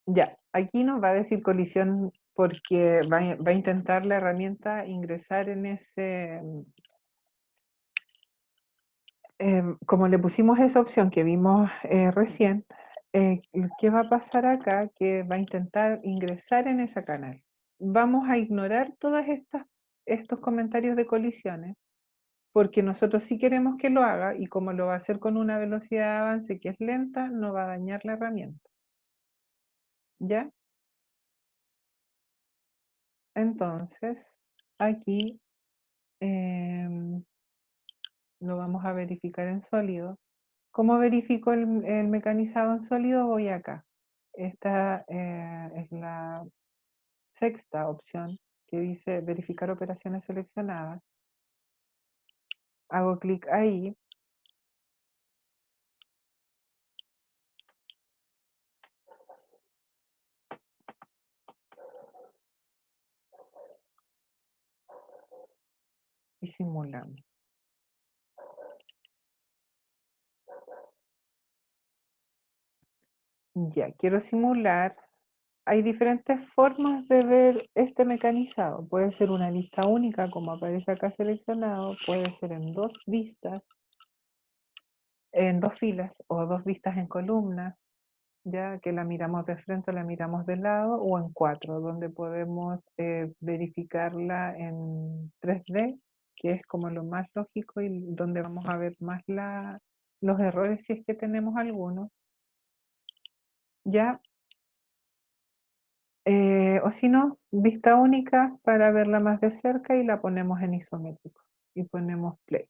Ya, aquí nos va a decir colisión porque va a intentar la herramienta ingresar en ese... como le pusimos esa opción que vimos recién, ¿qué va a pasar acá? Que va a intentar ingresar en ese canal. Vamos a ignorar todos estos comentarios de colisiones, porque nosotros sí queremos que lo haga, y como lo va a hacer con una velocidad de avance que es lenta, no va a dañar la herramienta. ¿Ya? Entonces, aquí lo vamos a verificar en sólido. ¿Cómo verifico el mecanizado en sólido? Voy acá. Esta es la sexta opción que dice verificar operaciones seleccionadas. Hago clic ahí. Y simulamos. Ya, quiero simular. Hay diferentes formas de ver este mecanizado. Puede ser una vista única, como aparece acá seleccionado. Puede ser en 2 vistas, en 2 filas, o 2 vistas en columna, ya que la miramos de frente o la miramos de lado, o en 4, donde podemos verificarla en 3D, que es como lo más lógico y donde vamos a ver más los errores si es que tenemos algunos. Ya. O si no, vista única para verla más de cerca y la ponemos en isométrico. Y ponemos play.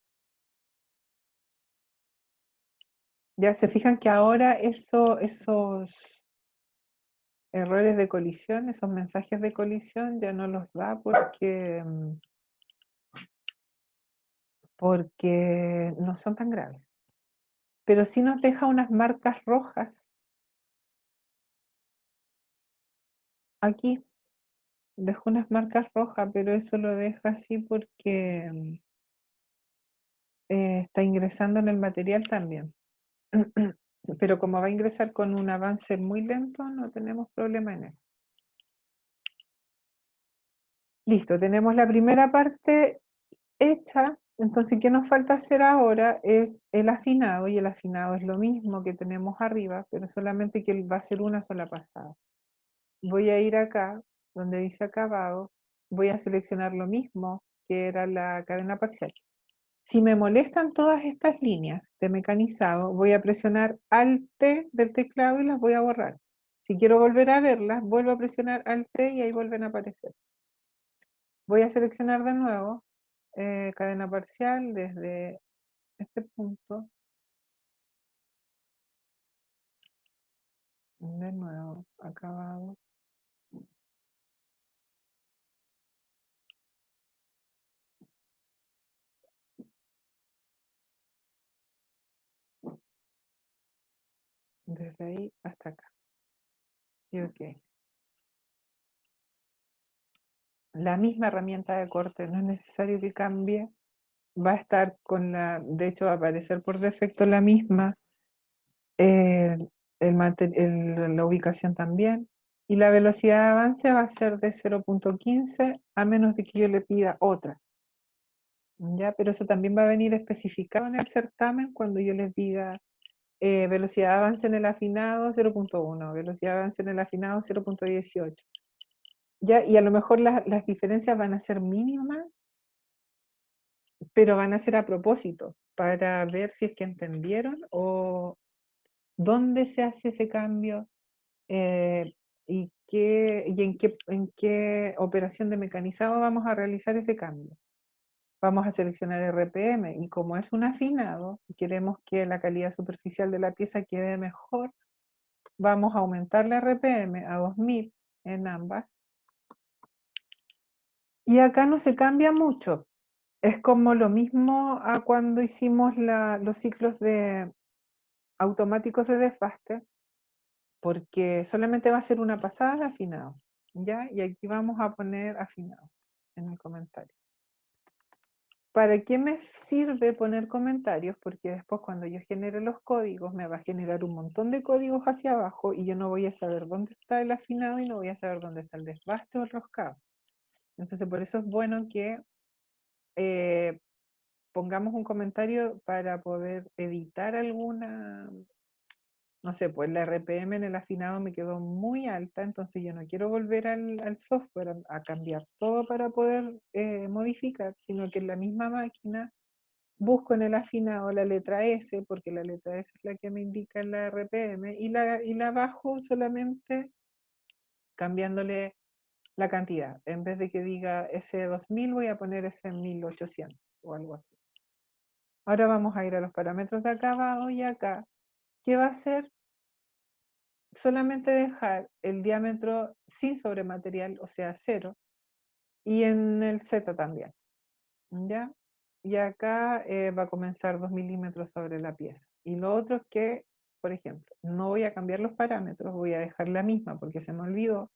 Ya se fijan que ahora esos errores de colisión, esos mensajes de colisión ya no los da porque no son tan graves. Pero sí nos deja unas marcas rojas aquí. dejó unas marcas rojas, pero eso lo deja así porque está ingresando en el material también. Pero como va a ingresar con un avance muy lento, no tenemos problema en eso. Listo, tenemos la primera parte hecha. Entonces, ¿qué nos falta hacer ahora? Es el afinado, y el afinado es lo mismo que tenemos arriba, pero solamente que va a ser una sola pasada. Voy a ir acá, donde dice acabado, voy a seleccionar lo mismo que era la cadena parcial. Si me molestan todas estas líneas de mecanizado, voy a presionar Alt del teclado y las voy a borrar. Si quiero volver a verlas, vuelvo a presionar Alt y ahí vuelven a aparecer. Voy a seleccionar de nuevo cadena parcial desde este punto. De nuevo, acabado. Desde ahí hasta acá. Y ok. La misma herramienta de corte, no es necesario que cambie. Va a estar con la, de hecho va a aparecer por defecto la misma. La ubicación también. Y la velocidad de avance va a ser de 0.15 a menos de que yo le pida otra. ¿Ya? Pero eso también va a venir especificado en el certamen cuando yo les diga velocidad de avance en el afinado 0.1, velocidad de avance en el afinado 0.18. ¿Ya? Y a lo mejor las diferencias van a ser mínimas, pero van a ser a propósito, para ver si es que entendieron o dónde se hace ese cambio y en qué operación de mecanizado vamos a realizar ese cambio. Vamos a seleccionar RPM y como es un afinado y queremos que la calidad superficial de la pieza quede mejor, vamos a aumentar la RPM a 2000 en ambas. Y acá no se cambia mucho. Es como lo mismo a cuando hicimos los ciclos automáticos de desbaste, porque solamente va a ser una pasada de afinado, ¿ya? Y aquí vamos a poner afinado en el comentario. ¿Para qué me sirve poner comentarios? Porque después cuando yo genere los códigos me va a generar un montón de códigos hacia abajo y yo no voy a saber dónde está el afinado y no voy a saber dónde está el desbaste o el roscado. Entonces por eso es bueno que pongamos un comentario para poder editar alguna, no sé, pues la RPM en el afinado me quedó muy alta, entonces yo no quiero volver al software a cambiar todo para poder modificar, sino que en la misma máquina busco en el afinado la letra S, porque la letra S es la que me indica la RPM, y la bajo solamente cambiándole la cantidad. En vez de que diga S2000, voy a poner S1800 o algo así. Ahora vamos a ir a los parámetros de acabado y acá, ¿qué va a hacer? Solamente dejar el diámetro sin sobrematerial, o sea, 0, y en el Z también, ¿ya? Y acá va a comenzar 2 milímetros sobre la pieza. Y lo otro es que, por ejemplo, no voy a cambiar los parámetros, voy a dejar la misma porque se me olvidó.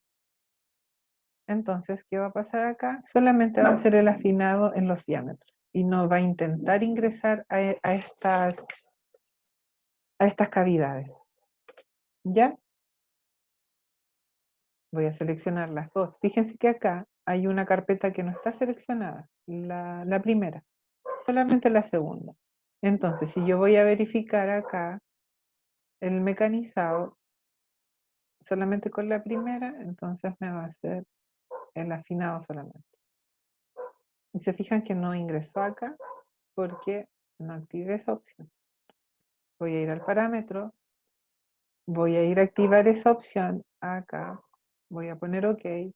Entonces, ¿qué va a pasar acá? Solamente va a ser el afinado en los diámetros y no va a intentar ingresar a estas cavidades. ¿Ya? Voy a seleccionar las dos. Fíjense que acá hay una carpeta que no está seleccionada, la primera, solamente la segunda. Entonces, si yo voy a verificar acá el mecanizado solamente con la primera, entonces me va a hacer el afinado solamente. Y se fijan que no ingresó acá porque no activé esa opción. Voy a ir al parámetro, voy a ir a activar esa opción acá, voy a poner OK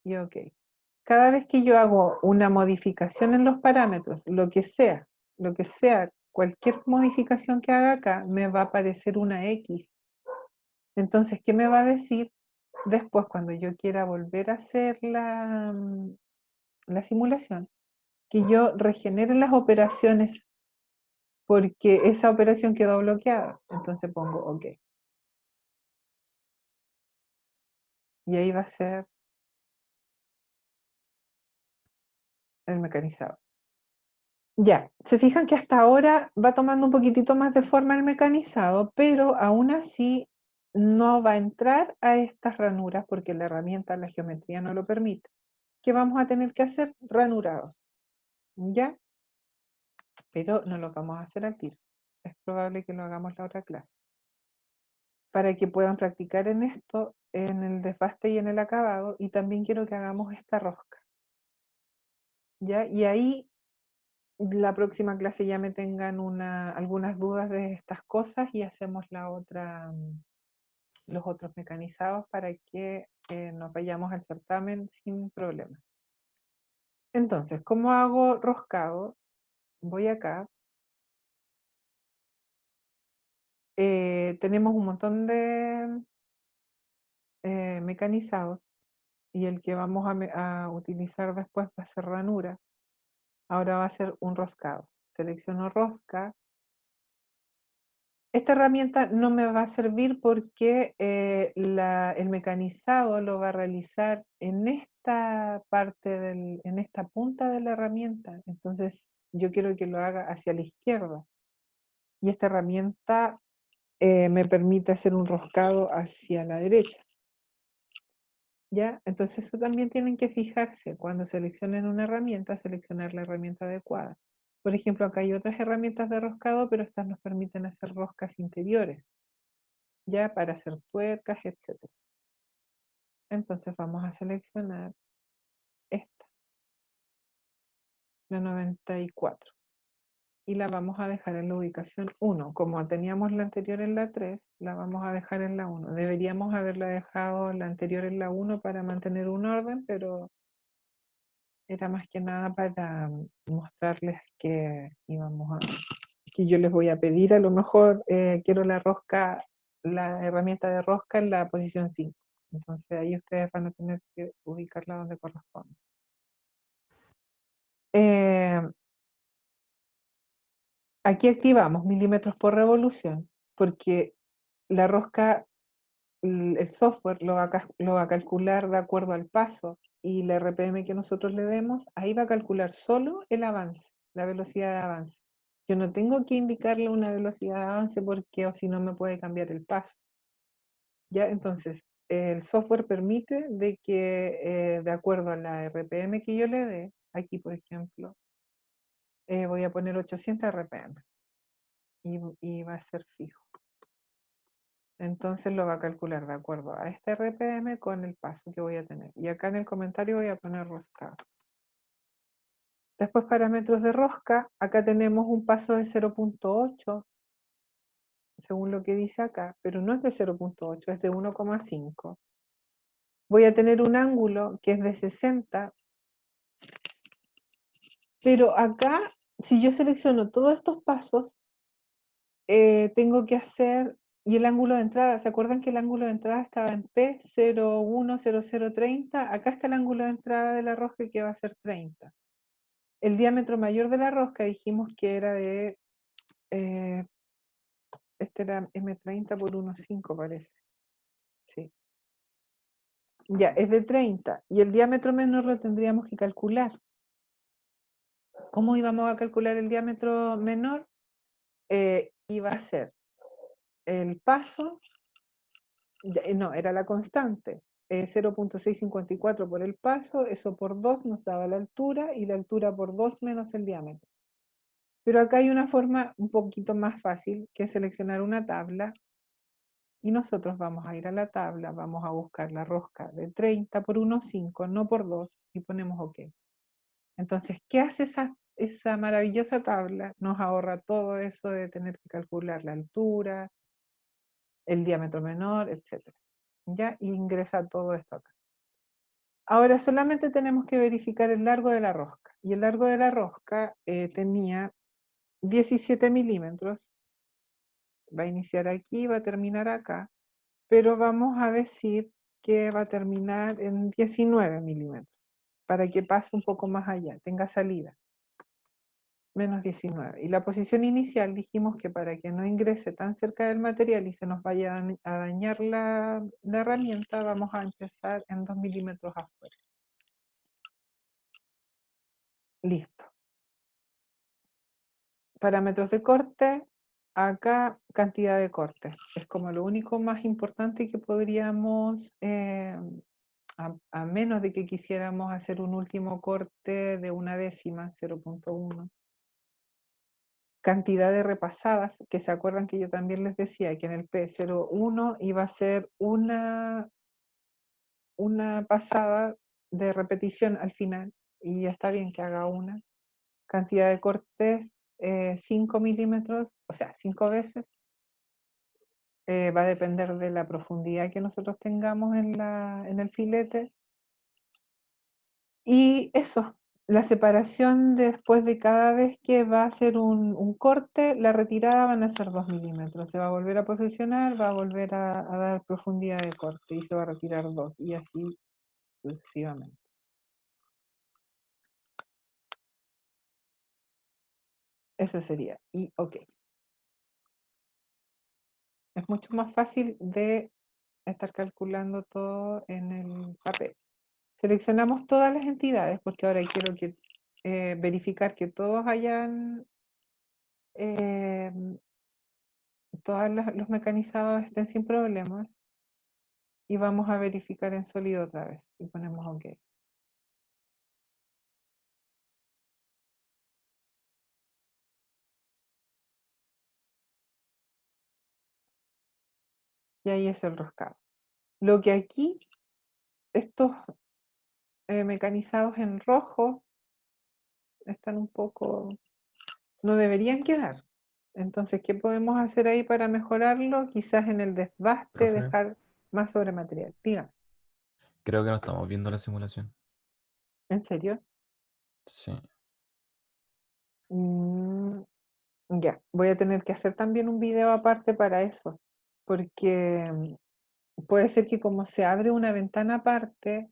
y OK. Cada vez que yo hago una modificación en los parámetros, lo que sea, cualquier modificación que haga acá, me va a aparecer una X. Entonces, ¿qué me va a decir? Después, cuando yo quiera volver a hacer la simulación, que yo regenere las operaciones porque esa operación quedó bloqueada. Entonces pongo OK. Y ahí va a ser el mecanizado. Ya, se fijan que hasta ahora va tomando un poquitito más de forma el mecanizado, pero aún así no va a entrar a estas ranuras porque la herramienta, la geometría no lo permite. ¿Qué vamos a tener que hacer? Ranurados, ¿ya? Pero no lo vamos a hacer al tiro. Es probable que lo hagamos la otra clase. Para que puedan practicar en esto, en el desbaste y en el acabado, y también quiero que hagamos esta rosca, ¿ya? Y ahí la próxima clase ya me tengan algunas dudas de estas cosas y hacemos los otros mecanizados para que nos vayamos al certamen sin problema. Entonces, ¿cómo hago roscado? Voy acá. Tenemos un montón de mecanizados y el que vamos a utilizar después va a ser ranura. Ahora va a ser un roscado. Selecciono rosca. Esta herramienta no me va a servir porque el mecanizado lo va a realizar en esta parte, en esta punta de la herramienta. Entonces yo quiero que lo haga hacia la izquierda. Y esta herramienta me permite hacer un roscado hacia la derecha. ¿Ya? Entonces eso también tienen que fijarse. Cuando seleccionen una herramienta, seleccionar la herramienta adecuada. Por ejemplo, acá hay otras herramientas de roscado, pero estas nos permiten hacer roscas interiores, ya para hacer tuercas, etc. Entonces vamos a seleccionar esta, la 94, y la vamos a dejar en la ubicación 1. Como teníamos la anterior en la 3, la vamos a dejar en la 1. Deberíamos haberla dejado la anterior en la 1 para mantener un orden, pero era más que nada para mostrarles que que yo les voy a pedir, a lo mejor quiero la herramienta de rosca en la posición 5. Entonces ahí ustedes van a tener que ubicarla donde corresponde. Aquí activamos milímetros por revolución, porque la rosca, el software lo va a calcular de acuerdo al paso, y la RPM que nosotros le demos, ahí va a calcular solo el avance, la velocidad de avance. Yo no tengo que indicarle una velocidad de avance porque o si no me puede cambiar el paso. ¿Ya? Entonces, el software permite de que de acuerdo a la RPM que yo le dé, aquí por ejemplo, voy a poner 800 RPM y va a ser fijo. Entonces lo va a calcular de acuerdo a este RPM con el paso que voy a tener. Y acá en el comentario voy a poner roscado. Después parámetros de rosca, acá tenemos un paso de 0.8, según lo que dice acá, pero no es de 0.8, es de 1,5. Voy a tener un ángulo que es de 60, pero acá, si yo selecciono todos estos pasos, tengo que hacer, y el ángulo de entrada, ¿se acuerdan que el ángulo de entrada estaba en P, 0,10030? Acá está el ángulo de entrada de la rosca que va a ser 30. El diámetro mayor de la rosca dijimos que era de, este era M30 por 1,5 parece. Sí. Ya, es de 30. Y el diámetro menor lo tendríamos que calcular. ¿Cómo íbamos a calcular el diámetro menor? Iba a ser el paso, no, era la constante, 0.654 por el paso, eso por 2 nos daba la altura, y la altura por 2 menos el diámetro. Pero acá hay una forma un poquito más fácil, que es seleccionar una tabla, y nosotros vamos a ir a la tabla, vamos a buscar la rosca de 30 por 1,5, no por 2, y ponemos OK. Entonces, ¿qué hace esa maravillosa tabla? Nos ahorra todo eso de tener que calcular la altura, el diámetro menor, etc. ¿Ya? Y ingresa todo esto acá. Ahora solamente tenemos que verificar el largo de la rosca. Y el largo de la rosca tenía 17 milímetros. Va a iniciar aquí, va a terminar acá. Pero vamos a decir que va a terminar en 19 milímetros. Para que pase un poco más allá, tenga salida. Menos 19. Y la posición inicial dijimos que para que no ingrese tan cerca del material y se nos vaya a dañar la herramienta, vamos a empezar en 2 milímetros afuera. Listo. Parámetros de corte, acá cantidad de cortes. Es como lo único más importante que podríamos, a menos de que quisiéramos hacer un último corte de 1/10, 0.1. Cantidad de repasadas, que se acuerdan que yo también les decía que en el P01 iba a ser una pasada de repetición al final, y ya está bien que haga una. Cantidad de cortes, 5 milímetros, o sea, 5 veces. Va a depender de la profundidad que nosotros tengamos en el filete. Y eso, la separación después de cada vez que va a hacer un corte, la retirada van a ser 2 milímetros. Se va a volver a posicionar, va a volver a dar profundidad de corte y se va a retirar 2 y así sucesivamente. Eso sería. Y ok. Es mucho más fácil de estar calculando todo en el papel. Seleccionamos todas las entidades porque ahora quiero que verificar que todos hayan, todos los mecanizados estén sin problemas, y vamos a verificar en sólido otra vez y ponemos OK. Y ahí es el roscado. Lo que aquí, estos mecanizados en rojo están un poco, no deberían quedar. Entonces, ¿qué podemos hacer ahí para mejorarlo? Quizás en el desbaste Profe. dejar más sobre material. Diga, Creo que no estamos viendo la simulación. ¿en serio? Sí. Ya, voy a tener que hacer también un video aparte para eso, porque puede ser que como se abre una ventana aparte,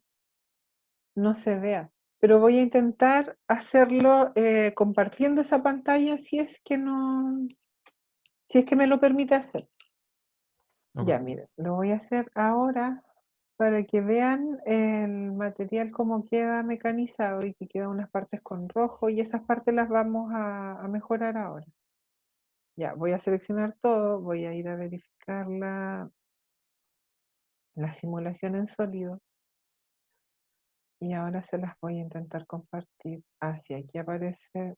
no se vea. Pero voy a intentar hacerlo compartiendo esa pantalla si es que me lo permite hacer. Ok. Ya, miren, lo voy a hacer ahora para que vean el material cómo queda mecanizado y que quedan unas partes con rojo, y esas partes las vamos a mejorar ahora. Ya, voy a seleccionar todo, voy a ir a verificar la simulación en sólido y ahora se las voy a intentar compartir. Así, aquí aparece.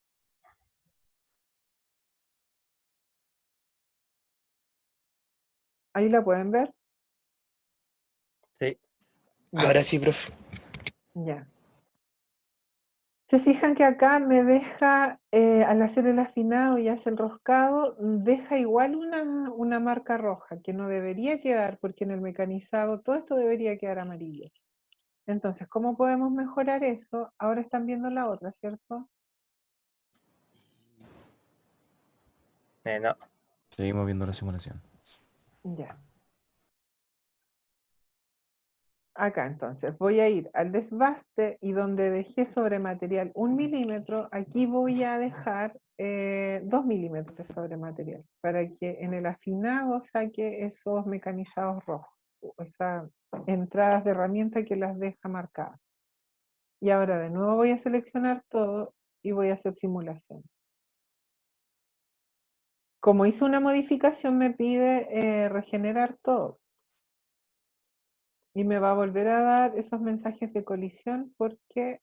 ¿Ahí la pueden ver? Sí. Ya, Ahora sí, profe. ya. Se fijan que acá me deja, al hacer el afinado y hace el roscado, deja igual una marca roja, que no debería quedar, porque en el mecanizado todo esto debería quedar amarillo. Entonces, ¿cómo podemos mejorar eso? Ahora están viendo la otra, ¿cierto? No. Seguimos viendo la simulación. Ya. Acá entonces voy a ir al desbaste y donde dejé sobre material 1 milímetro, aquí voy a dejar 2 milímetros de sobre material para que en el afinado saque esos mecanizados rojos, o esas entradas de herramienta que las deja marcadas. Y ahora de nuevo voy a seleccionar todo y voy a hacer simulación. Como hice una modificación, me pide regenerar todo. Y me va a volver a dar esos mensajes de colisión porque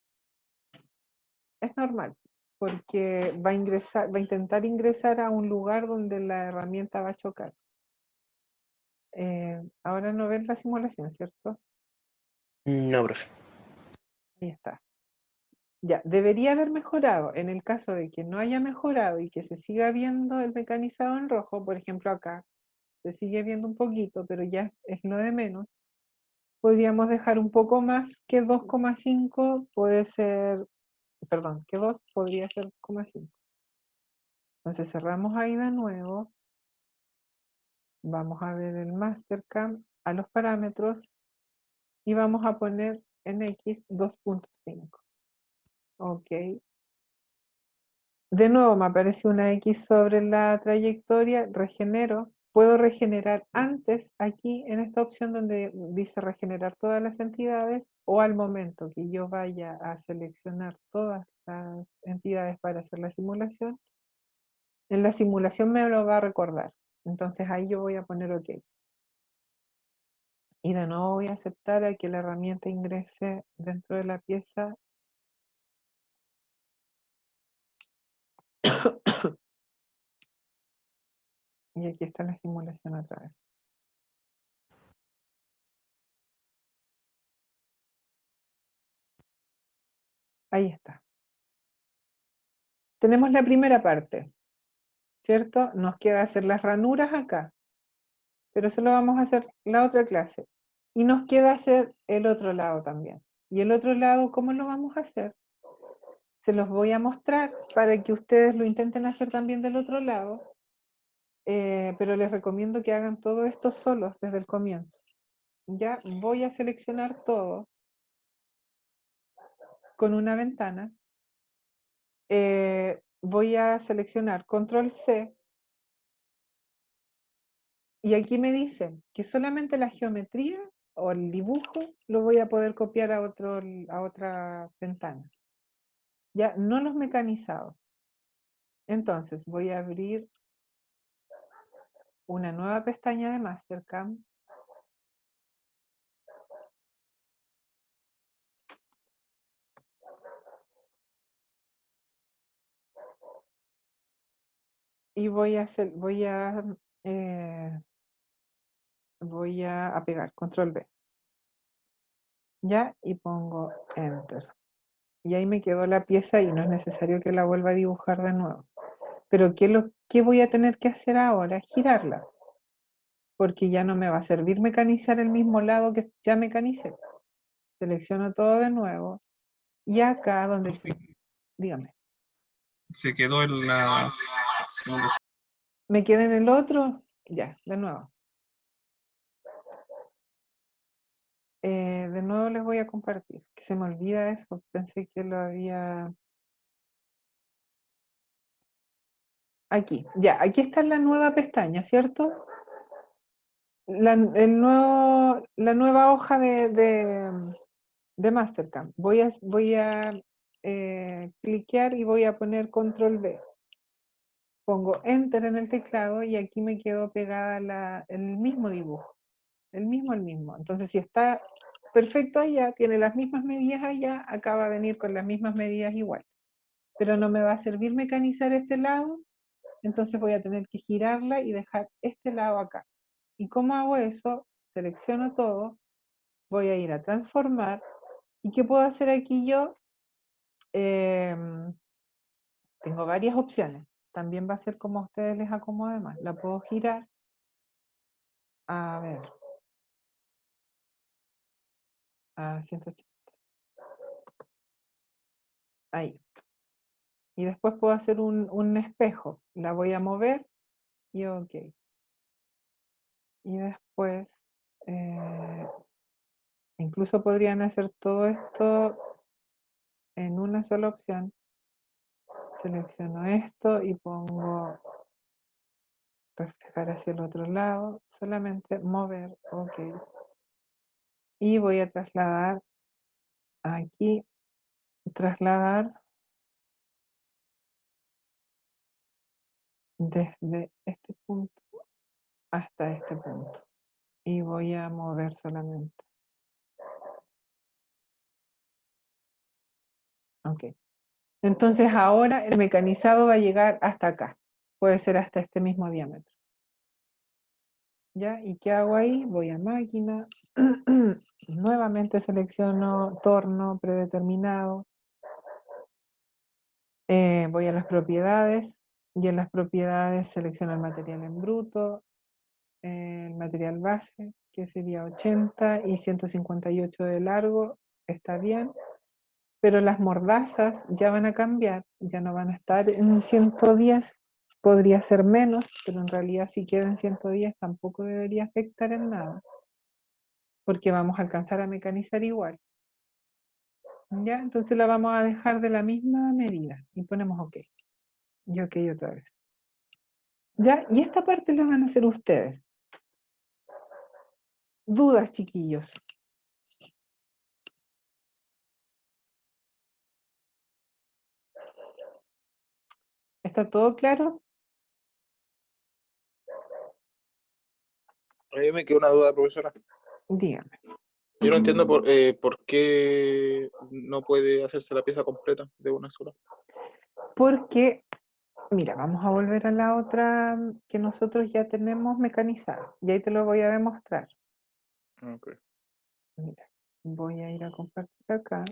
es normal, porque va a intentar ingresar a un lugar donde la herramienta va a chocar. Ahora no ven la simulación, ¿cierto? No, profe. Ahí está. Ya, debería haber mejorado. En el caso de que no haya mejorado y que se siga viendo el mecanizado en rojo, por ejemplo acá, se sigue viendo un poquito, pero ya es lo de menos. Podríamos dejar un poco más que 2,5, puede ser, perdón, que 2 podría ser 0,5. Entonces cerramos ahí de nuevo. Vamos a ver el Mastercam a los parámetros y vamos a poner en X 2.5. Ok. De nuevo me aparece una X sobre la trayectoria, regenero. Puedo regenerar antes aquí en esta opción donde dice regenerar todas las entidades, o al momento que yo vaya a seleccionar todas esas entidades para hacer la simulación. En la simulación me lo va a recordar. Entonces ahí yo voy a poner OK. Y de nuevo voy a aceptar a que la herramienta ingrese dentro de la pieza. Y aquí está la simulación otra vez. Ahí está. Tenemos la primera parte, ¿cierto? Nos queda hacer las ranuras acá, pero eso lo vamos a hacer la otra clase. Y nos queda hacer el otro lado también. Y el otro lado, ¿cómo lo vamos a hacer? Se los voy a mostrar para que ustedes lo intenten hacer también del otro lado, pero les recomiendo que hagan todo esto solos desde el comienzo. Ya voy a seleccionar todo con una ventana. Voy a seleccionar Control C. Y aquí me dicen que solamente la geometría o el dibujo lo voy a poder copiar a otra ventana. Ya, no los mecanizados. Entonces voy a abrir una nueva pestaña de Mastercam. Y voy a pegar Control V. Ya, y pongo Enter. Y ahí me quedó la pieza y no es necesario que la vuelva a dibujar de nuevo. Pero ¿qué voy a tener que hacer ahora? Girarla. Porque ya no me va a servir mecanizar el mismo lado que ya mecanicé. Selecciono todo de nuevo. Y acá donde... Dígame. Se quedó en la... ¿Me quedé en el otro? Ya, de nuevo. De nuevo les voy a compartir. Que se me olvida eso. Pensé que lo había... Aquí. Ya, aquí está la nueva pestaña, ¿cierto? La nueva hoja de Mastercam. Voy a cliquear y voy a poner Control V. Pongo Enter en el teclado y aquí me quedó pegada el mismo dibujo. El mismo. Entonces, si está perfecto allá, tiene las mismas medidas allá, acá va a venir con las mismas medidas igual. Pero no me va a servir mecanizar este lado, entonces voy a tener que girarla y dejar este lado acá. ¿Y cómo hago eso? Selecciono todo, voy a ir a transformar. ¿Y qué puedo hacer aquí yo? Tengo varias opciones. También va a ser como a ustedes les acomode más. La puedo girar. A ver. A 180. Ahí. Y después puedo hacer un espejo. La voy a mover y OK. Y después, incluso podrían hacer todo esto en una sola opción. Selecciono esto y pongo reflejar hacia el otro lado. Solamente mover, OK. Y voy a trasladar aquí, trasladar desde este punto hasta este punto. Y voy a mover solamente. OK. Entonces ahora el mecanizado va a llegar hasta acá. Puede ser hasta este mismo diámetro. ¿Ya? ¿Y qué hago ahí? Voy a máquina. Nuevamente selecciono torno predeterminado. Voy a las propiedades. Y en las propiedades selecciono el material en bruto. El material base, que sería 80 y 158 de largo. Está bien. Pero las mordazas ya van a cambiar, ya no van a estar en 110, podría ser menos, pero en realidad si queda en 110 tampoco debería afectar en nada, porque vamos a alcanzar a mecanizar igual. ¿Ya? Entonces la vamos a dejar de la misma medida y ponemos OK. Y OK otra vez. ¿Ya? Y esta parte la van a hacer ustedes. ¿Dudas, chiquillos? ¿Está todo claro? A mí me quedó una duda, profesora. Dígame. Yo no entiendo por qué no puede hacerse la pieza completa de una sola. Porque, mira, vamos a volver a la otra que nosotros ya tenemos mecanizada. Y ahí te lo voy a demostrar. Ok. Mira, voy a ir a compartir acá.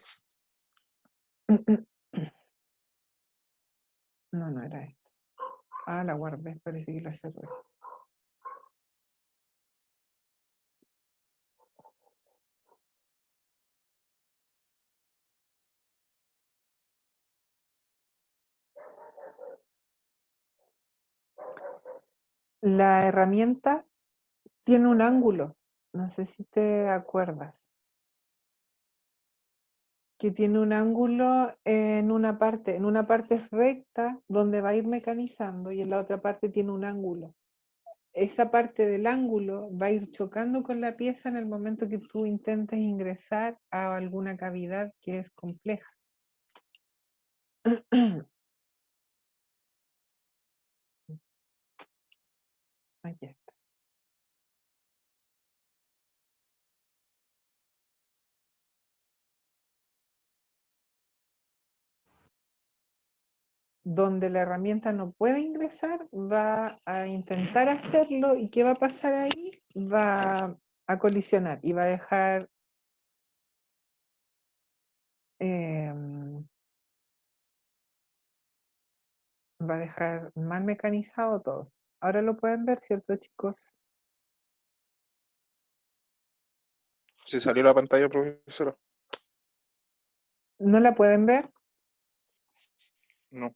No, no era esta. Ah, la guardé, parece que la cerré. La herramienta tiene un ángulo. No sé si te acuerdas. Que tiene un ángulo en una parte. En una parte es recta, donde va a ir mecanizando, y en la otra parte tiene un ángulo. Esa parte del ángulo va a ir chocando con la pieza en el momento que tú intentes ingresar a alguna cavidad que es compleja. Aquí está. Donde la herramienta no puede ingresar, va a intentar hacerlo, y ¿qué va a pasar ahí? Va a colisionar y va a dejar mal mecanizado todo. Ahora lo pueden ver, ¿cierto, chicos? ¿Se salió la pantalla, profesora? ¿No la pueden ver? No.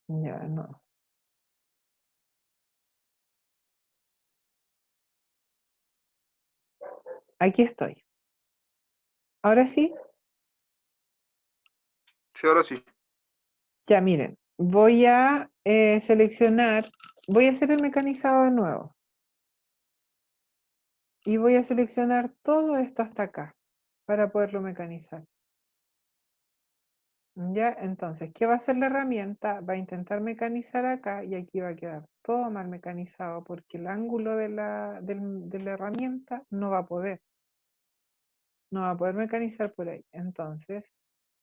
Ya, no. Aquí estoy. Ahora sí, Sí, ahora sí. ya miren, voy a seleccionar, voy a hacer el mecanizado de nuevo. Y voy a seleccionar todo esto hasta acá para poderlo mecanizar. Ya, entonces, ¿qué va a hacer la herramienta? Va a intentar mecanizar acá, y aquí va a quedar todo mal mecanizado porque el ángulo de la herramienta no va a poder. No va a poder mecanizar por ahí. Entonces,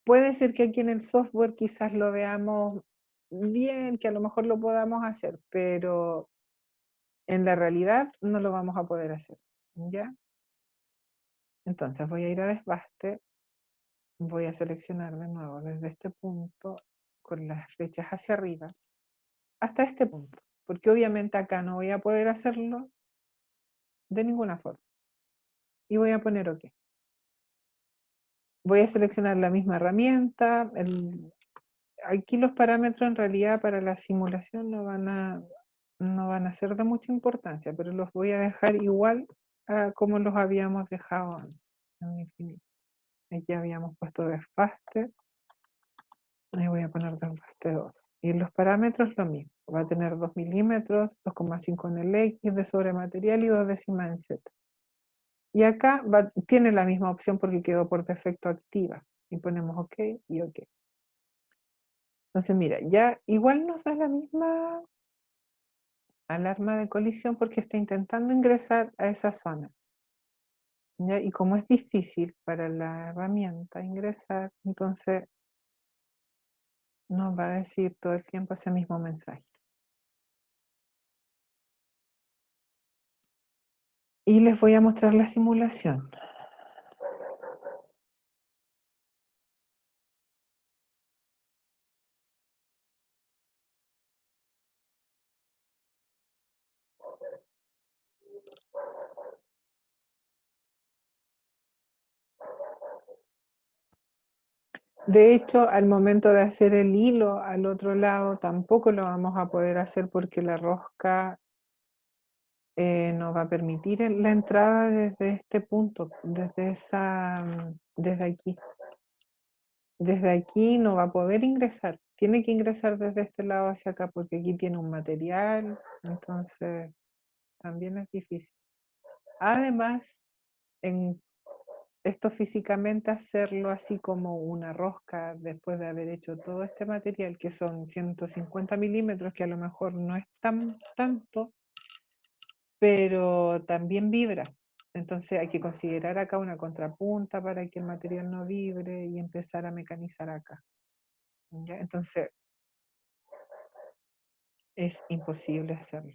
puede ser que aquí en el software quizás lo veamos bien, que a lo mejor lo podamos hacer, pero en la realidad no lo vamos a poder hacer. ¿Ya? Entonces voy a ir a desbaste. Voy a seleccionar de nuevo desde este punto con las flechas hacia arriba hasta este punto, porque obviamente acá no voy a poder hacerlo de ninguna forma. Y voy a poner OK. Voy a seleccionar la misma herramienta. Aquí los parámetros en realidad para la simulación no van a ser de mucha importancia, pero los voy a dejar igual a como los habíamos dejado antes. Aquí habíamos puesto desbaste. Ahí voy a poner desbaste 2. Y en los parámetros lo mismo. Va a tener 2 milímetros, 2,5 en el X de sobre material y 2 décimas en Z. Y acá tiene la misma opción porque quedó por defecto activa. Y ponemos OK y OK. Entonces mira, ya igual nos da la misma alarma de colisión porque está intentando ingresar a esa zona. ¿Ya? Y como es difícil para la herramienta ingresar, entonces nos va a decir todo el tiempo ese mismo mensaje. Y les voy a mostrar la simulación. De hecho, al momento de hacer el hilo al otro lado, tampoco lo vamos a poder hacer porque la rosca nos va a permitir la entrada desde este punto, desde aquí. Desde aquí no va a poder ingresar. Tiene que ingresar desde este lado hacia acá porque aquí tiene un material, entonces también es difícil. Además, en esto físicamente hacerlo así como una rosca después de haber hecho todo este material, que son 150 milímetros, que a lo mejor no es tanto, pero también vibra. Entonces hay que considerar acá una contrapunta para que el material no vibre y empezar a mecanizar acá. ¿Ya? Entonces es imposible hacerlo.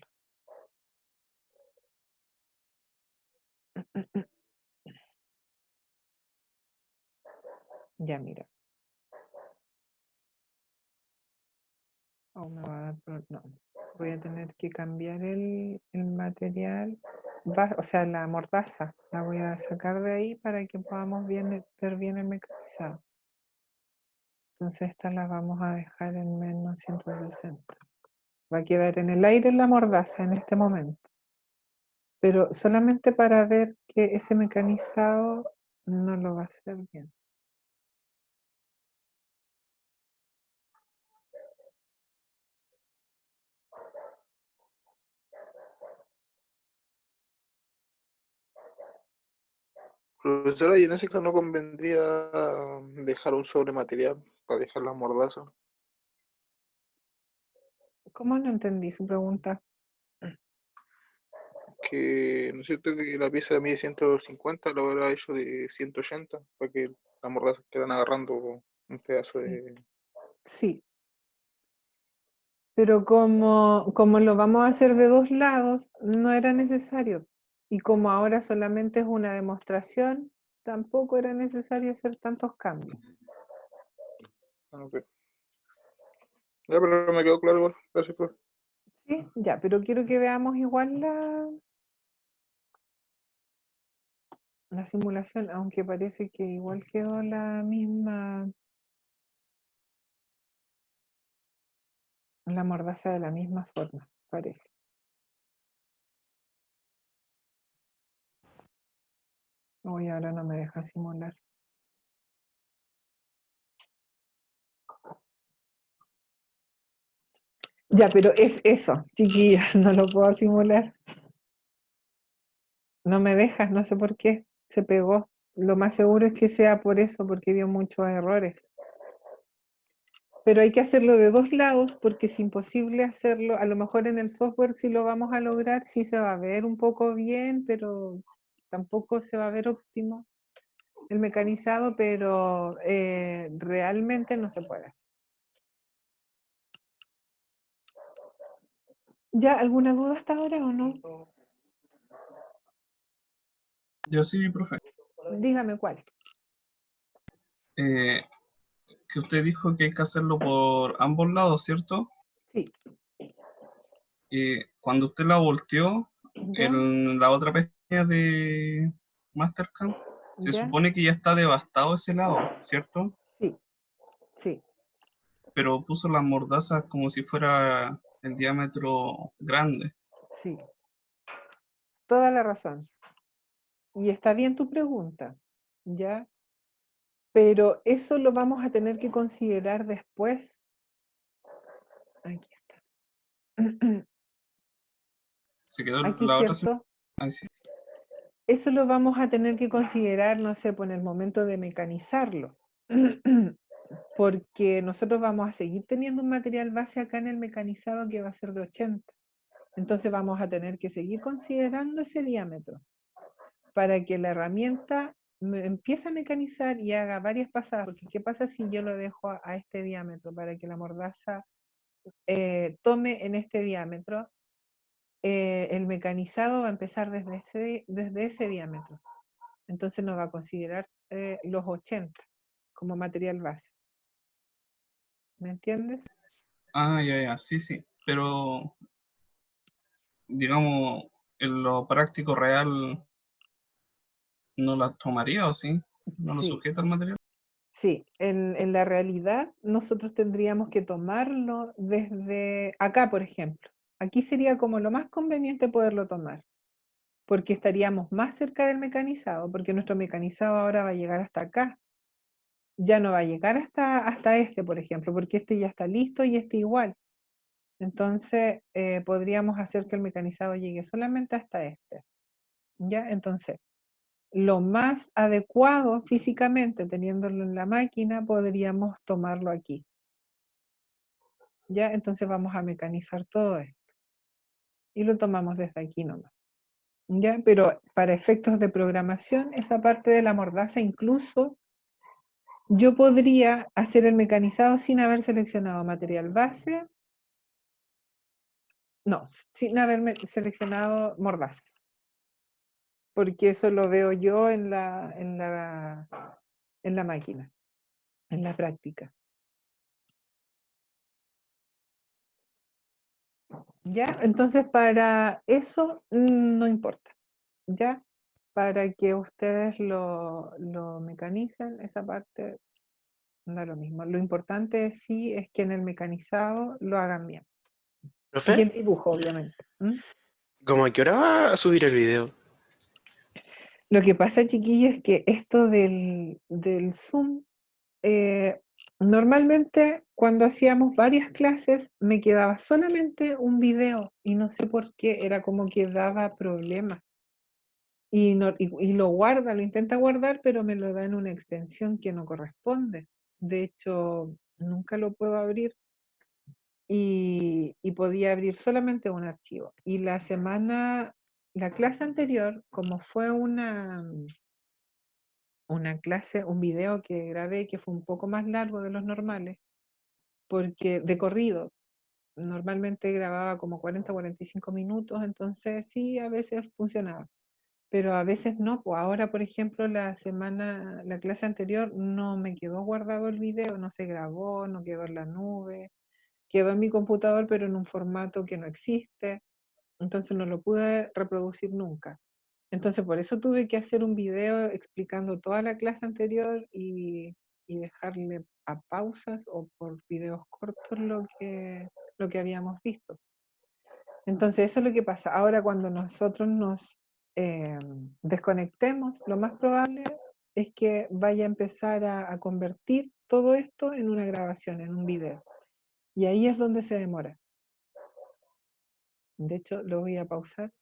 Ya mira. Oh, me va a dar no. Voy a tener que cambiar el material, o sea, la mordaza. La voy a sacar de ahí para que podamos ver bien el mecanizado. Entonces esta la vamos a dejar en menos 160. Va a quedar en el aire la mordaza en este momento. Pero solamente para ver que ese mecanizado no lo va a hacer bien. Profesora, y en ese caso no convendría dejar un sobrematerial para dejar la mordaza. ¿Cómo no entendí su pregunta? Que, ¿no es cierto que la pieza mide 150, lo habrá hecho de 180 para que las mordazas quedan agarrando un pedazo de... Sí. Pero como lo vamos a hacer de 2 lados, no era necesario. Y como ahora solamente es una demostración, tampoco era necesario hacer tantos cambios. Ah, ok. Ya, pero me quedó claro igual. Gracias, profe. Sí, ya, pero quiero que veamos igual la simulación, aunque parece que igual quedó la misma, la mordaza de la misma forma, parece. Uy, ahora no me deja simular. Ya, pero es eso, chiquillas, no lo puedo simular. No me dejas, no sé por qué, se pegó. Lo más seguro es que sea por eso, porque dio muchos errores. Pero hay que hacerlo de 2 lados porque es imposible hacerlo. A lo mejor en el software sí lo vamos a lograr, sí se va a ver un poco bien, pero tampoco se va a ver óptimo el mecanizado, pero realmente no se puede hacer. ¿Ya alguna duda hasta ahora o no? Yo sí, profe. Dígame cuál. Que usted dijo que hay que hacerlo por ambos lados, ¿cierto? Sí. Y cuando usted la volteó, ¿Ya? en la otra pestaña de Mastercam, se ¿Ya? supone que ya está devastado ese lado, ¿cierto? Sí, sí, Pero puso las mordazas como si fuera el diámetro grande. sí. Toda la razón. Y está bien tu pregunta, ¿ya? Pero eso lo vamos a tener que considerar después. Aquí está. Se quedó Aquí, la otra. ¿cierto? Ahí sí. Eso lo vamos a tener que considerar, no sé, por el momento de mecanizarlo. Porque nosotros vamos a seguir teniendo un material base acá en el mecanizado que va a ser de 80. Entonces vamos a tener que seguir considerando ese diámetro para que la herramienta empiece a mecanizar y haga varias pasadas. Porque ¿qué pasa si yo lo dejo a este diámetro para que la mordaza tome en este diámetro? El mecanizado va a empezar desde ese diámetro. Entonces no va a considerar los 80 como material base. ¿Me entiendes? Ah, ya, sí, sí. Pero, digamos, en lo práctico real, ¿no la tomaría o sí? ¿No lo Sí, sujeta al material? sí. En la realidad nosotros tendríamos que tomarlo desde acá, por ejemplo. Aquí sería como lo más conveniente poderlo tomar, porque estaríamos más cerca del mecanizado, porque nuestro mecanizado ahora va a llegar hasta acá. Ya no va a llegar hasta este, por ejemplo, porque este ya está listo y este igual. Entonces, podríamos hacer que el mecanizado llegue solamente hasta este. ¿Ya? Entonces, lo más adecuado físicamente, teniéndolo en la máquina, podríamos tomarlo aquí. ¿Ya? Entonces vamos a mecanizar todo esto. Y lo tomamos desde aquí nomás. ¿Ya? Pero para efectos de programación, esa parte de la mordaza incluso yo podría hacer el mecanizado sin haber seleccionado material base. No, sin haberme seleccionado mordazas. Porque eso lo veo yo en la máquina, en la práctica. ¿Ya? Entonces para eso no importa. ¿Ya? Para que ustedes lo mecanicen, esa parte da lo mismo. Lo importante sí es que en el mecanizado lo hagan bien. Y ¿Profe? el dibujo, obviamente. ¿Cómo a qué hora va a subir el video? Lo que pasa, chiquillos, es que esto del Zoom, normalmente cuando hacíamos varias clases me quedaba solamente un video y no sé por qué, era como que daba problemas. Y lo guarda, lo intenta guardar, pero me lo da en una extensión que no corresponde. De hecho, nunca lo puedo abrir y podía abrir solamente un archivo. Y la clase anterior, como fue una clase, un video que grabé que fue un poco más largo de los normales, porque de corrido, normalmente grababa como 40 o 45 minutos, entonces sí, a veces funcionaba, pero a veces no. Pues ahora, por ejemplo, la clase anterior no me quedó guardado el video, no se grabó, no quedó en la nube, quedó en mi computador, pero en un formato que no existe, entonces no lo pude reproducir nunca. Entonces por eso tuve que hacer un video explicando toda la clase anterior y dejarle a pausas o por videos cortos lo que habíamos visto. Entonces eso es lo que pasa. Ahora cuando nosotros nos desconectemos, lo más probable es que vaya a empezar a convertir todo esto en una grabación, en un video. Y ahí es donde se demora. De hecho, lo voy a pausar